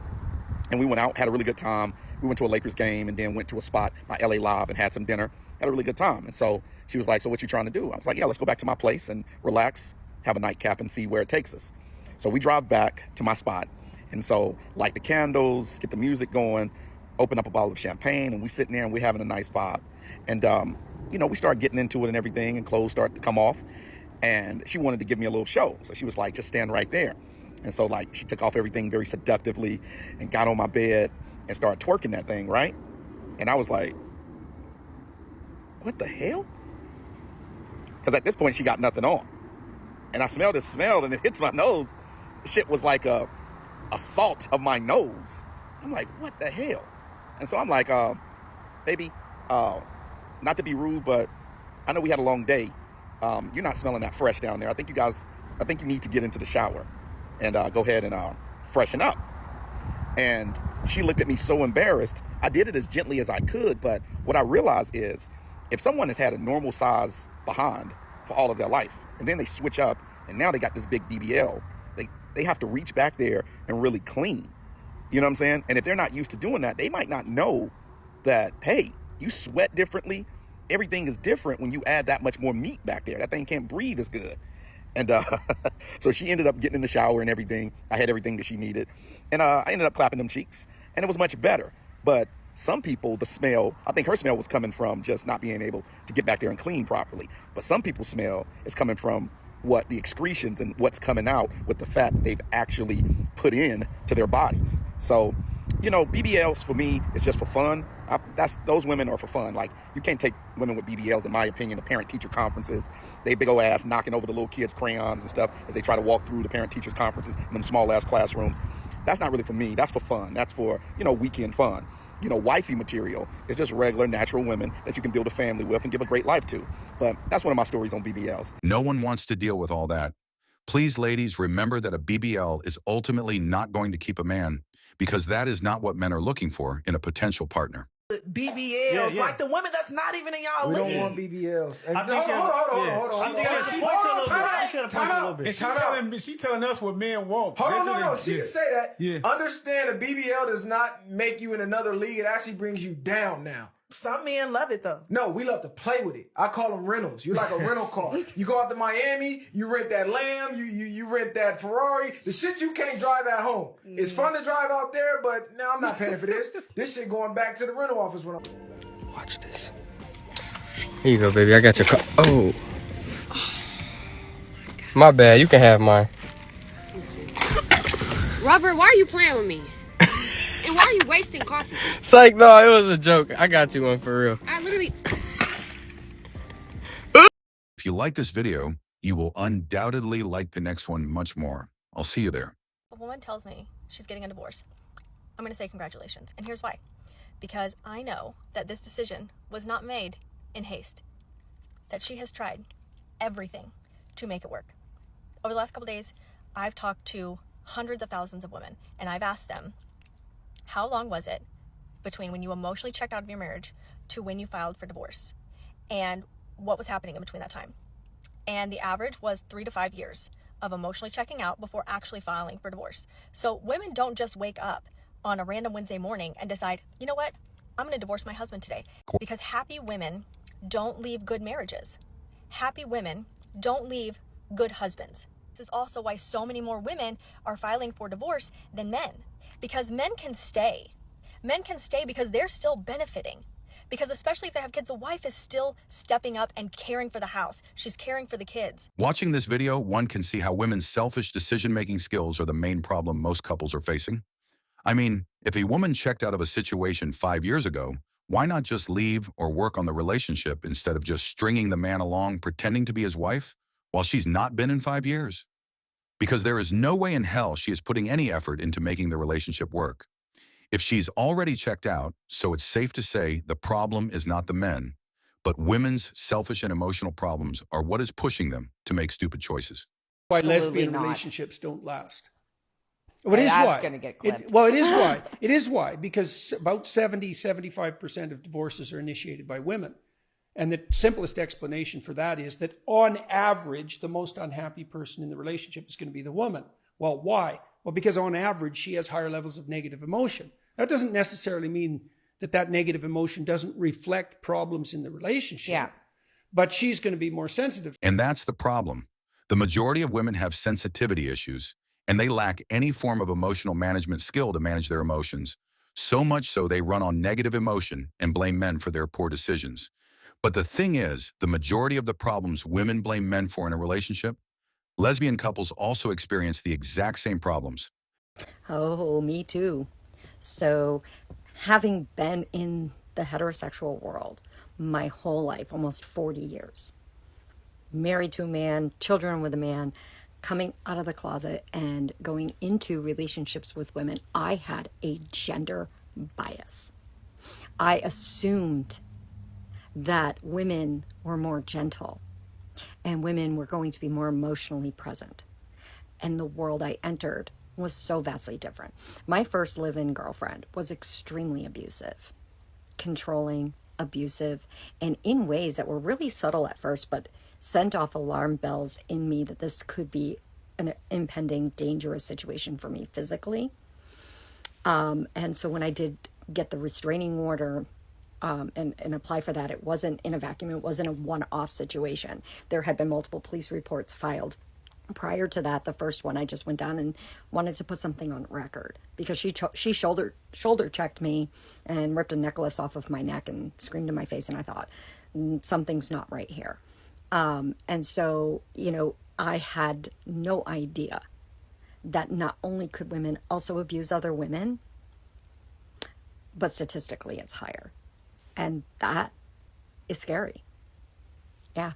S1: and we went out, had a really good time. We went to a Lakers game and then went to a spot by LA Live and had some dinner. Had a really good time. And so she was like, so what you trying to do? I was like, yeah, let's go back to my place and relax, have a nightcap, and see where it takes us. So we drive back to my spot. And so light the candles, get the music going, open up a bottle of champagne, and we sitting there and we're having a nice vibe. And, we start getting into it and everything, and clothes start to come off. And she wanted to give me a little show. So she was like, just stand right there. And so, like, she took off everything very seductively and got on my bed and started twerking that thing, right? And I was like, what the hell? Because at this point, she got nothing on. And I smelled this smell, and it hits my nose. The shit was like a salt of my nose. I'm like, what the hell? And so I'm like, baby, not to be rude, but I know we had a long day. You're not smelling that fresh down there. I think you need to get into the shower and go ahead and freshen up. And she looked at me so embarrassed. I did it as gently as I could, but what I realized is if someone has had a normal size behind for all of their life, and then they switch up, and now they got this big BBL, they have to reach back there and really clean. You know what I'm saying? And if they're not used to doing that, they might not know that, hey, you sweat differently. Everything is different when you add that much more meat back there. That thing can't breathe as good. And so she ended up getting in the shower and everything. I had everything that she needed. And I ended up clapping them cheeks. And it was much better. But some people, the smell, I think her smell was coming from just not being able to get back there and clean properly. But some people's smell is coming from the excretions and what's coming out with the fat that they've actually put in to their bodies. So, BBLs for me is just for fun. Those women are for fun. Like, you can't take women with BBLs, in my opinion, to parent-teacher conferences. They big old ass knocking over the little kids' crayons and stuff as they try to walk through the parent-teachers conferences in them small-ass classrooms. That's not really for me. That's for fun. That's for, weekend fun. Wifey material is just regular, natural women that you can build a family with and give a great life to. But that's one of my stories on BBLs.
S2: No one wants to deal with all that. Please, ladies, remember that a BBL is ultimately not going to keep a man, because that is not what men are looking for in a potential partner.
S4: BBLs, like the women that's not even in y'all league.
S6: We don't want BBLs.
S4: Hold on.
S6: She telling us what men want.
S4: Hold on, no. She can say that. Yeah. Understand a BBL does not make you in another league. It actually brings you down now.
S12: Some men love it though.
S4: No, we love to play with it. I call them rentals. You're like a rental car. You go out to Miami, you rent that Lamb, you rent that Ferrari. The shit you can't drive at home. It's fun to drive out there, but now I'm not paying for this. This shit going back to the rental office when I'm...
S7: Watch this. Here you go, baby. I got your car. Oh. My bad. You can have mine.
S16: Robert, why are you playing with me? And why are you wasting coffee?
S7: Psych, no, it was a joke. I got you one for real.
S16: I literally...
S2: If you like this video, you will undoubtedly like the next one much more. I'll see you there.
S17: A woman tells me she's getting a divorce. I'm going to say congratulations. And here's why. Because I know that this decision was not made in haste. That she has tried everything to make it work. Over the last couple days, I've talked to hundreds of thousands of women, and I've asked them, how long was it between when you emotionally checked out of your marriage to when you filed for divorce? And what was happening in between that time? And the average was 3 to 5 years of emotionally checking out before actually filing for divorce. So women don't just wake up on a random Wednesday morning and decide, you know what? I'm going to divorce my husband today. Because happy women don't leave good marriages. Happy women don't leave good husbands. This is also why so many more women are filing for divorce than men. Because men can stay. Men can stay because they're still benefiting. Because especially if they have kids, the wife is still stepping up and caring for the house. She's caring for the kids.
S2: Watching this video, one can see how women's selfish decision-making skills are the main problem most couples are facing. I mean, if a woman checked out of a situation 5 years ago, why not just leave or work on the relationship instead of just stringing the man along pretending to be his wife while she's not been in 5 years? Because there is no way in hell she is putting any effort into making the relationship work. If she's already checked out, so it's safe to say the problem is not the men, but women's selfish and emotional problems are what is pushing them to make stupid choices.
S6: Why
S18: Absolutely
S6: lesbian
S18: not.
S6: relationships don't last. Well, it is
S18: That's
S6: why.
S18: gonna get clipped.
S6: It is why. It is why. Because about 70-75% of divorces are initiated by women. And the simplest explanation for that is that on average, the most unhappy person in the relationship is going to be the woman. Well, why? Well, because on average, she has higher levels of negative emotion. That doesn't necessarily mean that that negative emotion doesn't reflect problems in the relationship.
S18: Yeah.
S6: But she's going to be more sensitive.
S2: And that's the problem. The majority of women have sensitivity issues, and they lack any form of emotional management skill to manage their emotions, so much so they run on negative emotion and blame men for their poor decisions. But the thing is, the majority of the problems women blame men for in a relationship, lesbian couples also experience the exact same problems.
S19: Oh, me too. So, having been in the heterosexual world my whole life, almost 40 years, married to a man, children with a man, coming out of the closet and going into relationships with women, I had a gender bias. I assumed that women were more gentle and women were going to be more emotionally present. And the world I entered was so vastly different. My first live-in girlfriend was extremely abusive, controlling, abusive, and in ways that were really subtle at first, but sent off alarm bells in me that this could be an impending dangerous situation for me physically. And so when I did get the restraining order and apply for that, it wasn't in a vacuum. It wasn't a one-off situation. There had been multiple police reports filed. Prior to that, the first one, I just went down and wanted to put something on record because she shoulder checked me and ripped a necklace off of my neck and screamed in my face, and I thought something's not right here. And so, I had no idea that not only could women also abuse other women, but statistically it's higher, and that is scary. Yeah,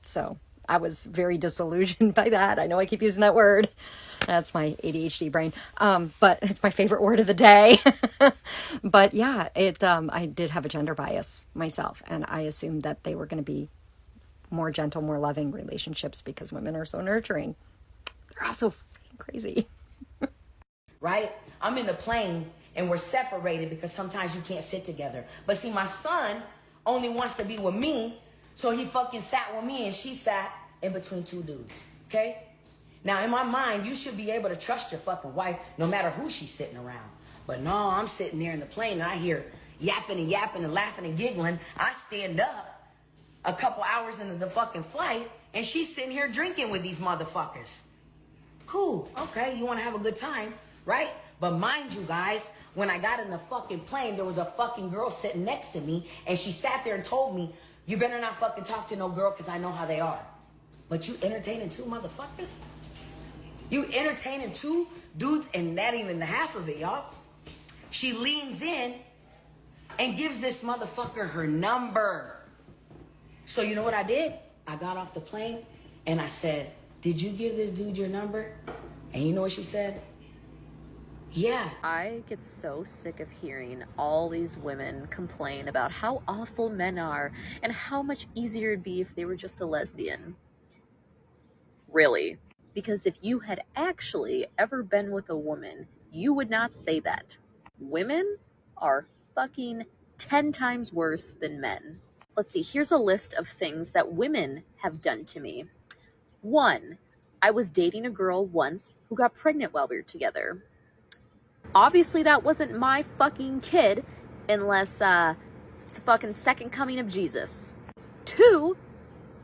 S19: so I was very disillusioned by that. I know I keep using that word. That's my ADHD brain. But it's my favorite word of the day. But yeah, I did have a gender bias myself. And I assumed that they were going to be more gentle, more loving relationships because women are so nurturing. They're also fucking crazy. Right? I'm in the plane and we're separated because sometimes you can't sit together. But see, my son only wants to be with me. So he fucking sat with me and she sat in between two dudes, okay? Now, in my mind, you should be able to trust your fucking wife no matter who she's sitting around. But no, I'm sitting there in the plane and I hear yapping and laughing and giggling. I stand up a couple hours into the fucking flight and she's sitting here drinking with these motherfuckers. Cool, okay, you want to have a good time, right? But mind you guys, when I got in the fucking plane, there was a fucking girl sitting next to me and she sat there and told me, you better not fucking talk to no girl because I know how they are. But you entertaining two motherfuckers? You entertaining two dudes and not even the half of it, y'all. She leans in and gives this motherfucker her number. So you know what I did? I got off the plane and I said, did you give this dude your number? And you know what she said? Yeah.
S20: I get so sick of hearing all these women complain about how awful men are and how much easier it'd be if they were just a lesbian. Really? Because if you had actually ever been with a woman, you would not say that. Women are fucking 10 times worse than men. Let's see, here's a list of things that women have done to me. 1, I was dating a girl once who got pregnant while we were together. Obviously that wasn't my fucking kid, unless it's a fucking second coming of Jesus. 2,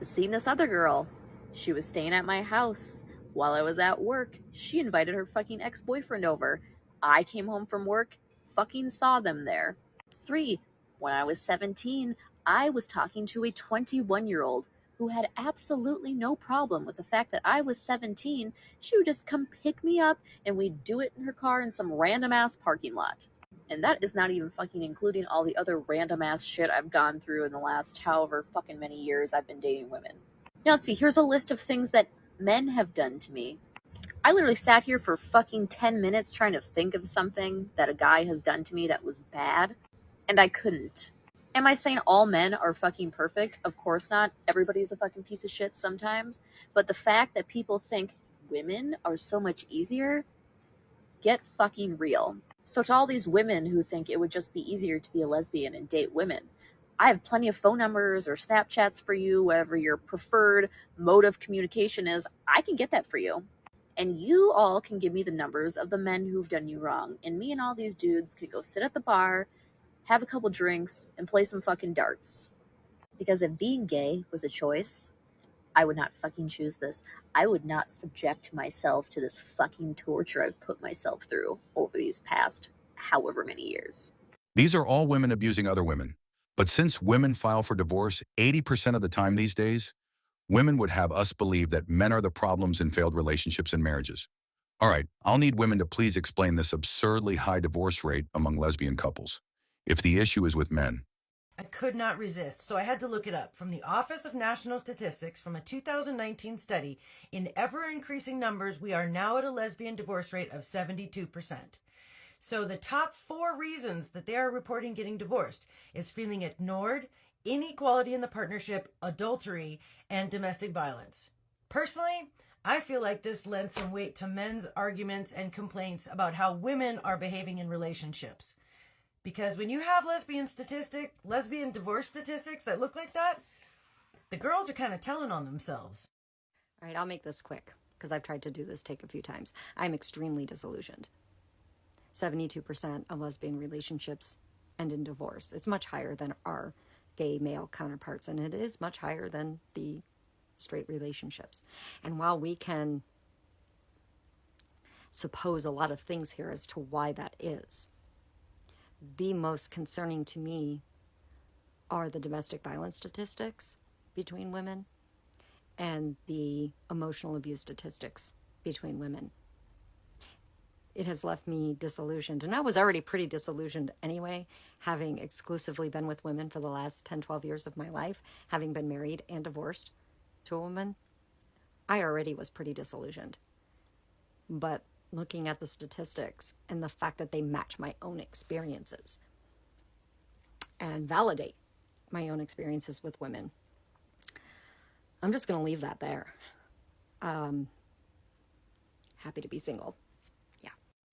S20: seen this other girl. She was staying at my house while I was at work. She invited her fucking ex-boyfriend over. I came home from work, fucking saw them there. 3, when I was 17, I was talking to a 21-year-old who had absolutely no problem with the fact that I was 17. She would just come pick me up and we'd do it in her car in some random ass parking lot. And that is not even fucking including all the other random ass shit I've gone through in the last however fucking many years I've been dating women. Now let's see, here's a list of things that men have done to me. I literally sat here for fucking 10 minutes trying to think of something that a guy has done to me that was bad, and I couldn't. Am I saying all men are fucking perfect? Of course not. Everybody's a fucking piece of shit sometimes. But the fact that people think women are so much easier, get fucking real. So to all these women who think it would just be easier to be a lesbian and date women, I have plenty of phone numbers or Snapchats for you, whatever your preferred mode of communication is. I can get that for you. And you all can give me the numbers of the men who've done you wrong. And me and all these dudes could go sit at the bar, have a couple drinks, and play some fucking darts. Because if being gay was a choice, I would not fucking choose this. I would not subject myself to this fucking torture I've put myself through over these past however many years.
S2: These are all women abusing other women. But since women file for divorce 80% of the time these days, women would have us believe that men are the problems in failed relationships and marriages. All right, I'll need women to please explain this absurdly high divorce rate among lesbian couples. If the issue is with men.
S18: I could not resist, so I had to look it up. From the Office of National Statistics, from a 2019 study, in ever-increasing numbers, we are now at a lesbian divorce rate of 72%. So the top 4 reasons that they are reporting getting divorced is feeling ignored, inequality in the partnership, adultery, and domestic violence. Personally, I feel like this lends some weight to men's arguments and complaints about how women are behaving in relationships. Because when you have lesbian divorce statistics that look like that, the girls are kind of telling on themselves.
S19: All right, I'll make this quick because I've tried to do this take a few times. I'm extremely disillusioned. 72% of lesbian relationships end in divorce. It's much higher than our gay male counterparts, and it is much higher than the straight relationships. And while we can suppose a lot of things here as to why that is, the most concerning to me are the domestic violence statistics between women and the emotional abuse statistics between women. It has left me disillusioned. And I was already pretty disillusioned anyway, having exclusively been with women for the last 10, 12 years of my life, having been married and divorced to a woman. I already was pretty disillusioned. But looking at the statistics and the fact that they match my own experiences and validate my own experiences with women, I'm just going to leave that there. Happy to be single.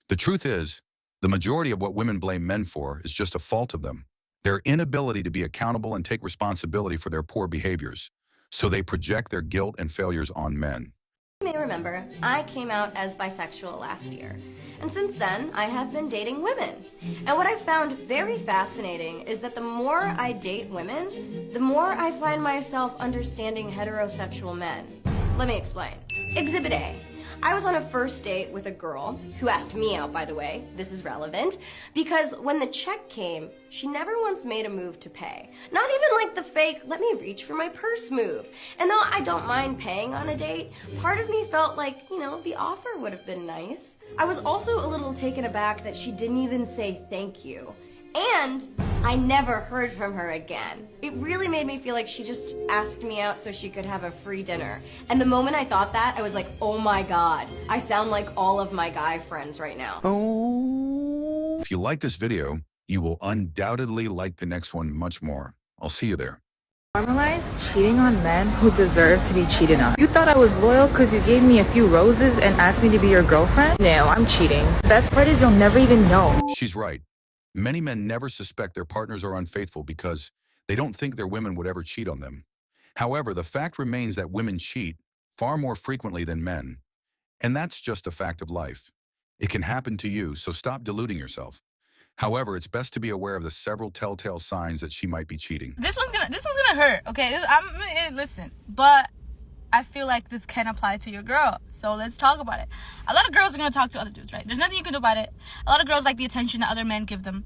S2: The truth is, the majority of what women blame men for is just a fault of them. Their inability to be accountable and take responsibility for their poor behaviors. So they project their guilt and failures on men.
S21: You may remember, I came out as bisexual last year, and since then, I have been dating women. And what I found very fascinating is that the more I date women, the more I find myself understanding heterosexual men. Let me explain. Exhibit A. I was on a first date with a girl, who asked me out, by the way, this is relevant, because when the check came, she never once made a move to pay. Not even like the fake, let me reach for my purse move. And though I don't mind paying on a date, part of me felt like, the offer would have been nice. I was also a little taken aback that she didn't even say thank you. And I never heard from her again. It really made me feel like she just asked me out so she could have a free dinner. And the moment I thought that, I was like, oh my God, I sound like all of my guy friends right now.
S2: If you like this video, you will undoubtedly like the next one much more. I'll see you there.
S22: Normalize cheating on men who deserve to be cheated on. You thought I was loyal because you gave me a few roses and asked me to be your girlfriend? No, I'm cheating. Best part is you'll never even know.
S2: She's right. Many men never suspect their partners are unfaithful because they don't think their women would ever cheat on them. However, the fact remains that women cheat far more frequently than men. And that's just a fact of life. It can happen to you, so stop deluding yourself. However, it's best to be aware of the several telltale signs that she might be cheating.
S3: This one's gonna hurt, okay? Listen, but I feel like this can apply to your girl, so let's talk about it. A lot of girls are gonna talk to other dudes, right? There's nothing you can do about it. A lot of girls like the attention that other men give them.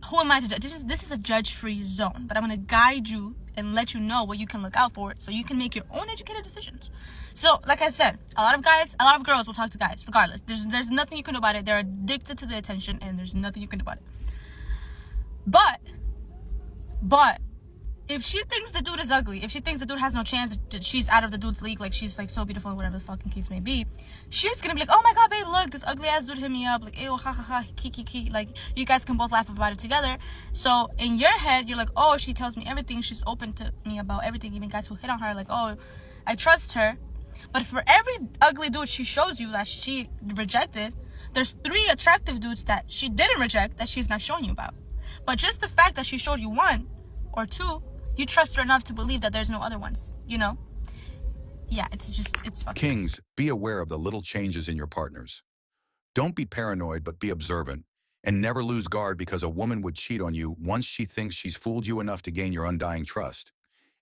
S3: Who am I to judge? This is a judge-free zone, but I'm gonna guide you and let you know what you can look out for, so you can make your own educated decisions. So, like I said, a lot of girls will talk to guys, regardless. There's nothing you can do about it. They're addicted to the attention, and there's nothing you can do about it. But if she thinks the dude is ugly, if she thinks the dude has no chance, that she's out of the dude's league, like she's like so beautiful, whatever the fucking case may be, she's gonna be like, oh my god, babe, look, this ugly ass dude hit me up, like, ew, ha ha ha, ki, like, you guys can both laugh about it together. So in your head, you're like, oh, she tells me everything, she's open to me about everything, even guys who hit on her, like, oh, I trust her. But for every ugly dude she shows you that she rejected, there's 3 attractive dudes that she didn't reject that she's not showing you about. But just the fact that she showed you 1 or 2, you trust her enough to believe that there's no other ones, you know? Yeah, it's fucking
S2: Kings, be aware of the little changes in your partners. Don't be paranoid, but be observant. And never lose guard, because a woman would cheat on you once she thinks she's fooled you enough to gain your undying trust.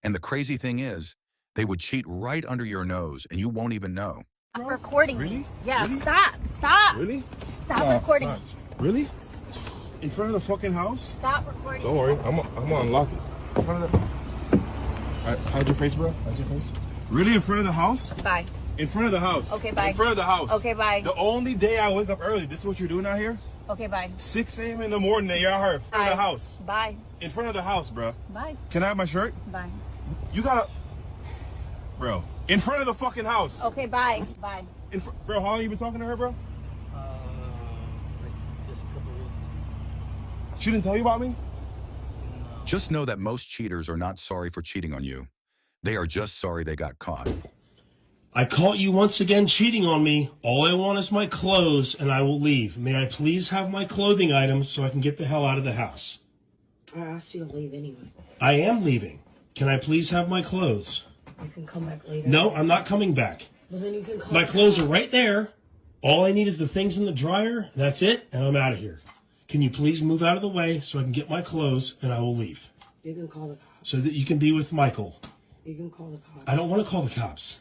S2: And the crazy thing is, they would cheat right under your nose, and you won't even know.
S17: Stop recording
S31: Really?
S17: me. Yeah,
S31: Really?
S17: stop.
S31: Really?
S17: Stop recording me.
S31: Really? In front of the fucking house?
S17: Stop recording
S31: Don't worry, I'm gonna unlock it. In front of the... Alright, hide your face, bro. Hide your face. Really? In front of the house?
S17: Bye.
S31: In front of the house.
S17: Okay, bye.
S31: In front of the house.
S17: Okay, bye.
S31: The only day I wake up early, this is what you're doing out here?
S17: Okay, bye.
S31: 6 a.m. in the morning, and you're out here in front of the house.
S17: Bye.
S31: In front of the house, bro.
S17: Bye.
S31: Can I have my shirt?
S17: Bye.
S31: You gotta... Bro. In front of the fucking house.
S17: Okay, bye. Bye.
S31: Bro, how long you been talking to her, bro?
S5: Just a couple weeks.
S31: She didn't tell you about me?
S2: Just know that most cheaters are not sorry for cheating on you. They are just sorry they got caught.
S8: I caught you once again cheating on me. All I want is my clothes, and I will leave. May I please have my clothing items so I can get the hell out of the house?
S23: I asked you to leave anyway.
S8: I am leaving. Can I please have my clothes?
S23: You can come back later.
S8: No, I'm not coming back.
S23: Well, then you can call
S8: My clothes are right there. All I need is the things in the dryer. That's it, and I'm out of here. Can you please move out of the way so I can get my clothes, and I will leave?
S23: You can call the cops.
S8: So that you can be with Michael.
S23: You can call the cops.
S8: I don't want to call the cops.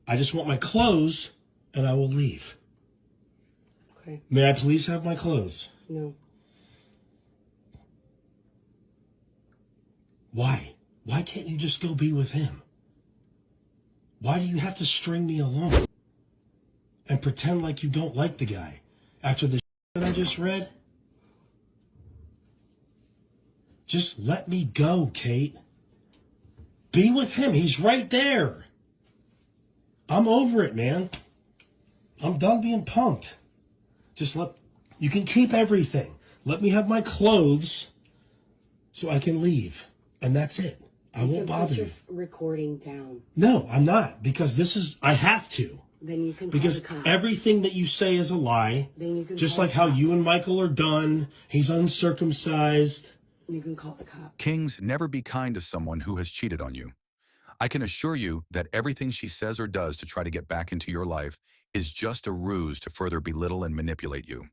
S8: I just want my clothes, and I will leave.
S23: Okay.
S8: May I please have my clothes?
S23: No.
S8: Why? Why can't you just go be with him? Why do you have to string me along and pretend like you don't like the guy after the that I just read? Just let me go, Kate. Be with him. He's right there. I'm over it, man. I'm done being punked. You can keep everything. Let me have my clothes so I can leave. And that's it. I won't bother you.
S23: Put your recording down.
S8: No, I'm not, because I have to.
S23: Then you can
S8: Because
S23: call the cops.
S8: everything that you say is a lie.
S23: Then you can
S8: Just
S23: call
S8: like
S23: the
S8: how
S23: cops.
S8: you and Michael are done. He's uncircumcised.
S23: You can call the cops.
S2: Kings, never be kind to someone who has cheated on you. I can assure you that everything she says or does to try to get back into your life is just a ruse to further belittle and manipulate you.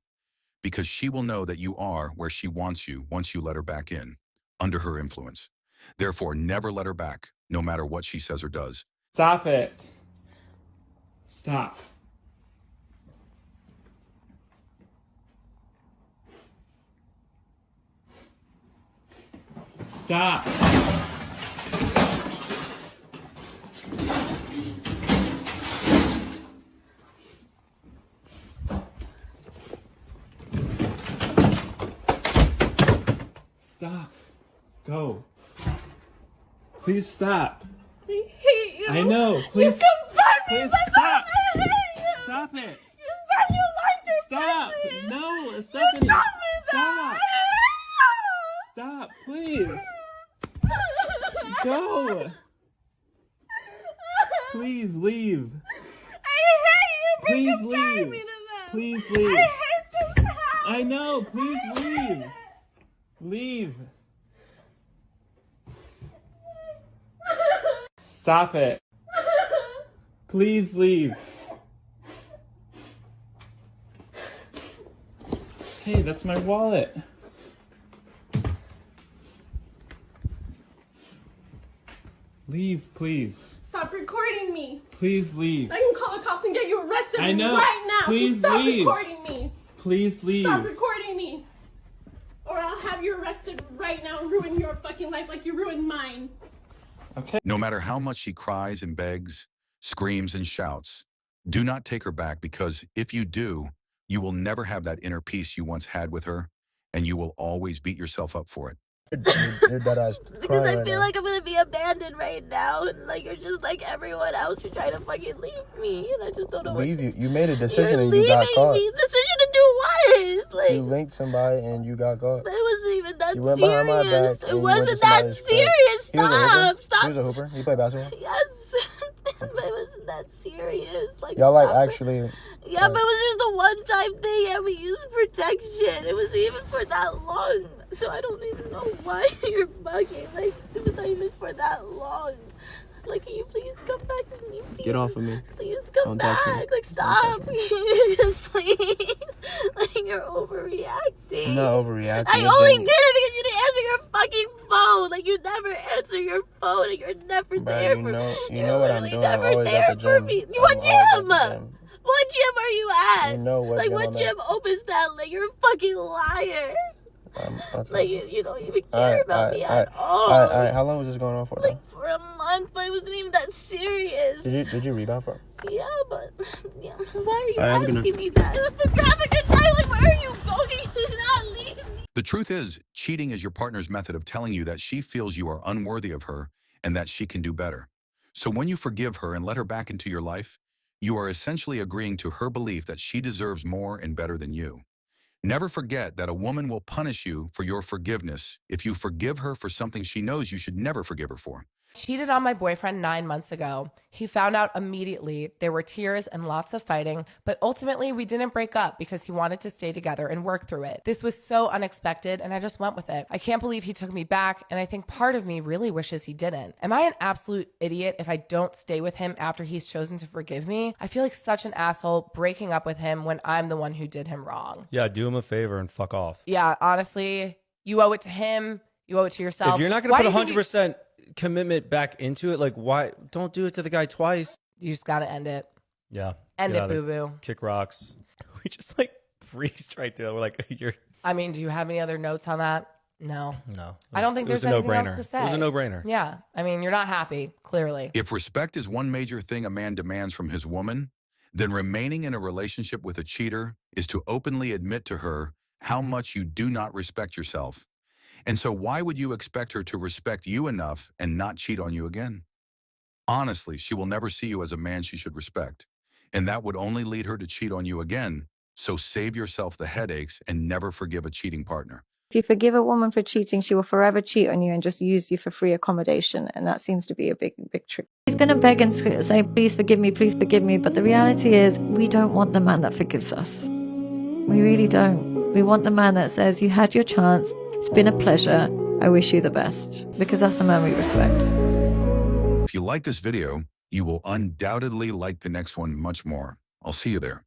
S2: Because she will know that you are where she wants you once you let her back in, under her influence. Therefore, never let her back, no matter what she says or does.
S24: Stop it. Stop. Stop. Stop. Go. Please stop.
S3: I hate you.
S24: I know. Please.
S3: You confirm me,
S24: Please
S3: but
S24: stop.
S3: I hate you.
S24: Stop it.
S3: You said you liked your
S24: Stop.
S3: pussy.
S24: No,
S3: You
S24: Stephanie.
S3: told me
S24: Stop.
S3: that.
S24: Stop, please. Go. Please leave.
S3: I hate you for
S24: Please
S3: comparing
S24: leave.
S3: me to them.
S24: Please leave.
S3: I hate this house.
S24: I know. Please leave. Leave. Stop it. Please leave. Hey, that's my wallet. Leave, please.
S16: Stop recording me.
S24: Please leave.
S16: I can call the cops and get you arrested
S24: I know.
S16: right now.
S24: Please
S16: so stop
S24: leave.
S16: recording me.
S24: Please leave.
S16: Stop recording me. Or I'll have you arrested right now and ruin your fucking life like you ruined mine.
S24: Okay.
S2: No matter how much she cries and begs, screams and shouts, do not take her back, because if you do, you will never have that inner peace you once had with her, and you will always beat yourself up for it.
S9: You're dead ass
S17: Because I feel like I'm gonna be abandoned right now, and like you're just like everyone else. You're trying to fucking leave me, and I just don't know
S9: leave
S17: what to...
S9: you. You made a decision
S17: You're
S9: and you got
S17: leaving
S9: caught.
S17: me. Decision to do what? Like
S9: You linked somebody and you got caught.
S17: it wasn't even that
S9: You went behind my
S17: serious.
S9: back
S17: It
S9: and you went
S17: wasn't
S9: to
S17: that
S9: somebody's crib.
S17: serious.
S9: He was a hooper?
S17: Stop.
S9: He was a hooper. He played basketball.
S17: Yes, but it wasn't that serious. Like
S9: Y'all like
S17: stop it.
S9: actually.
S17: Yeah, but it was just a one-time thing, and we used protection. It wasn't even for that long, so I don't even know why you're bugging. Like, it was not even for that long. Like, can you please come back to me, please?
S9: Get off of me.
S17: Please come
S9: Don't touch me.
S17: back. Like, stop. Just please. Like, you're overreacting.
S9: I'm not overreacting.
S17: I
S9: It's
S17: only
S9: been-
S17: did it because you didn't answer your fucking phone. Like, you never answer your phone, and you're never
S9: Bruh,
S17: there
S9: you
S17: for
S9: know,
S17: me.
S9: you
S17: You're
S9: know what I'm
S17: literally
S9: doing. I'm
S17: never
S9: always
S17: there
S9: at the
S17: for
S9: gym.
S17: me.
S9: I'm
S17: What
S9: always at
S17: gym?
S9: the gym.
S17: What gym are you at?
S9: You know what
S17: Like,
S9: gym
S17: what
S9: I'm
S17: gym opens that late? You're a fucking liar.
S9: Okay.
S17: Like, you don't even care about me at all.
S9: Alright. How long was this going on for?
S17: Like, for a month, but it wasn't even that serious.
S9: Did you rebound from?
S17: Yeah, but yeah. Why are you
S9: Alright, have a good
S17: asking me that? The graphic and like, where are you going? Do not leave me.
S2: The truth is, cheating is your partner's method of telling you that she feels you are unworthy of her and that she can do better. So when you forgive her and let her back into your life, you are essentially agreeing to her belief that she deserves more and better than you. Never forget that a woman will punish you for your forgiveness if you forgive her for something she knows you should never forgive her for.
S10: Cheated on my boyfriend 9 months ago. He found out immediately. There were tears and lots of fighting, but ultimately we didn't break up because he wanted to stay together and work through it. This was so unexpected and I just went with it. I can't believe he took me back, and I think part of me really wishes he didn't. Am I an absolute idiot if I don't stay with him after he's chosen to forgive me? I feel like such an asshole breaking up with him when I'm the one who did him wrong.
S11: Yeah, do him a favor and fuck off.
S10: Yeah, honestly, you owe it to him. You owe it to yourself.
S11: If you're not going to put 100% commitment back into it, like, why? Don't do it to the guy twice.
S10: You just got to end it.
S11: Yeah.
S10: End
S11: get
S10: it,
S11: out of there.
S10: boo-boo.
S11: Kick rocks. We just like freezed right there. We're like, you're.
S10: I mean, do you have any other notes on that? No.
S11: No.
S10: I don't think
S11: it was
S10: there's
S11: a
S10: anything
S11: no-brainer.
S10: else to say.
S11: It was a no-brainer.
S10: Yeah. I mean, you're not happy, clearly.
S2: If respect is one major thing a man demands from his woman, then remaining in a relationship with a cheater is to openly admit to her how much you do not respect yourself. And so why would you expect her to respect you enough and not cheat on you again? Honestly, she will never see you as a man she should respect, and that would only lead her to cheat on you again. So save yourself the headaches and never forgive a cheating partner.
S13: If you forgive a woman for cheating, she will forever cheat on you and just use you for free accommodation. And that seems to be a big trick. She's going to beg and say, please forgive me, please forgive me. But the reality is, we don't want the man that forgives us. We really don't. We want the man that says, you had your chance. It's been a pleasure. I wish you the best. Because that's the man we respect.
S2: If you like this video, you will undoubtedly like the next one much more. I'll see you there.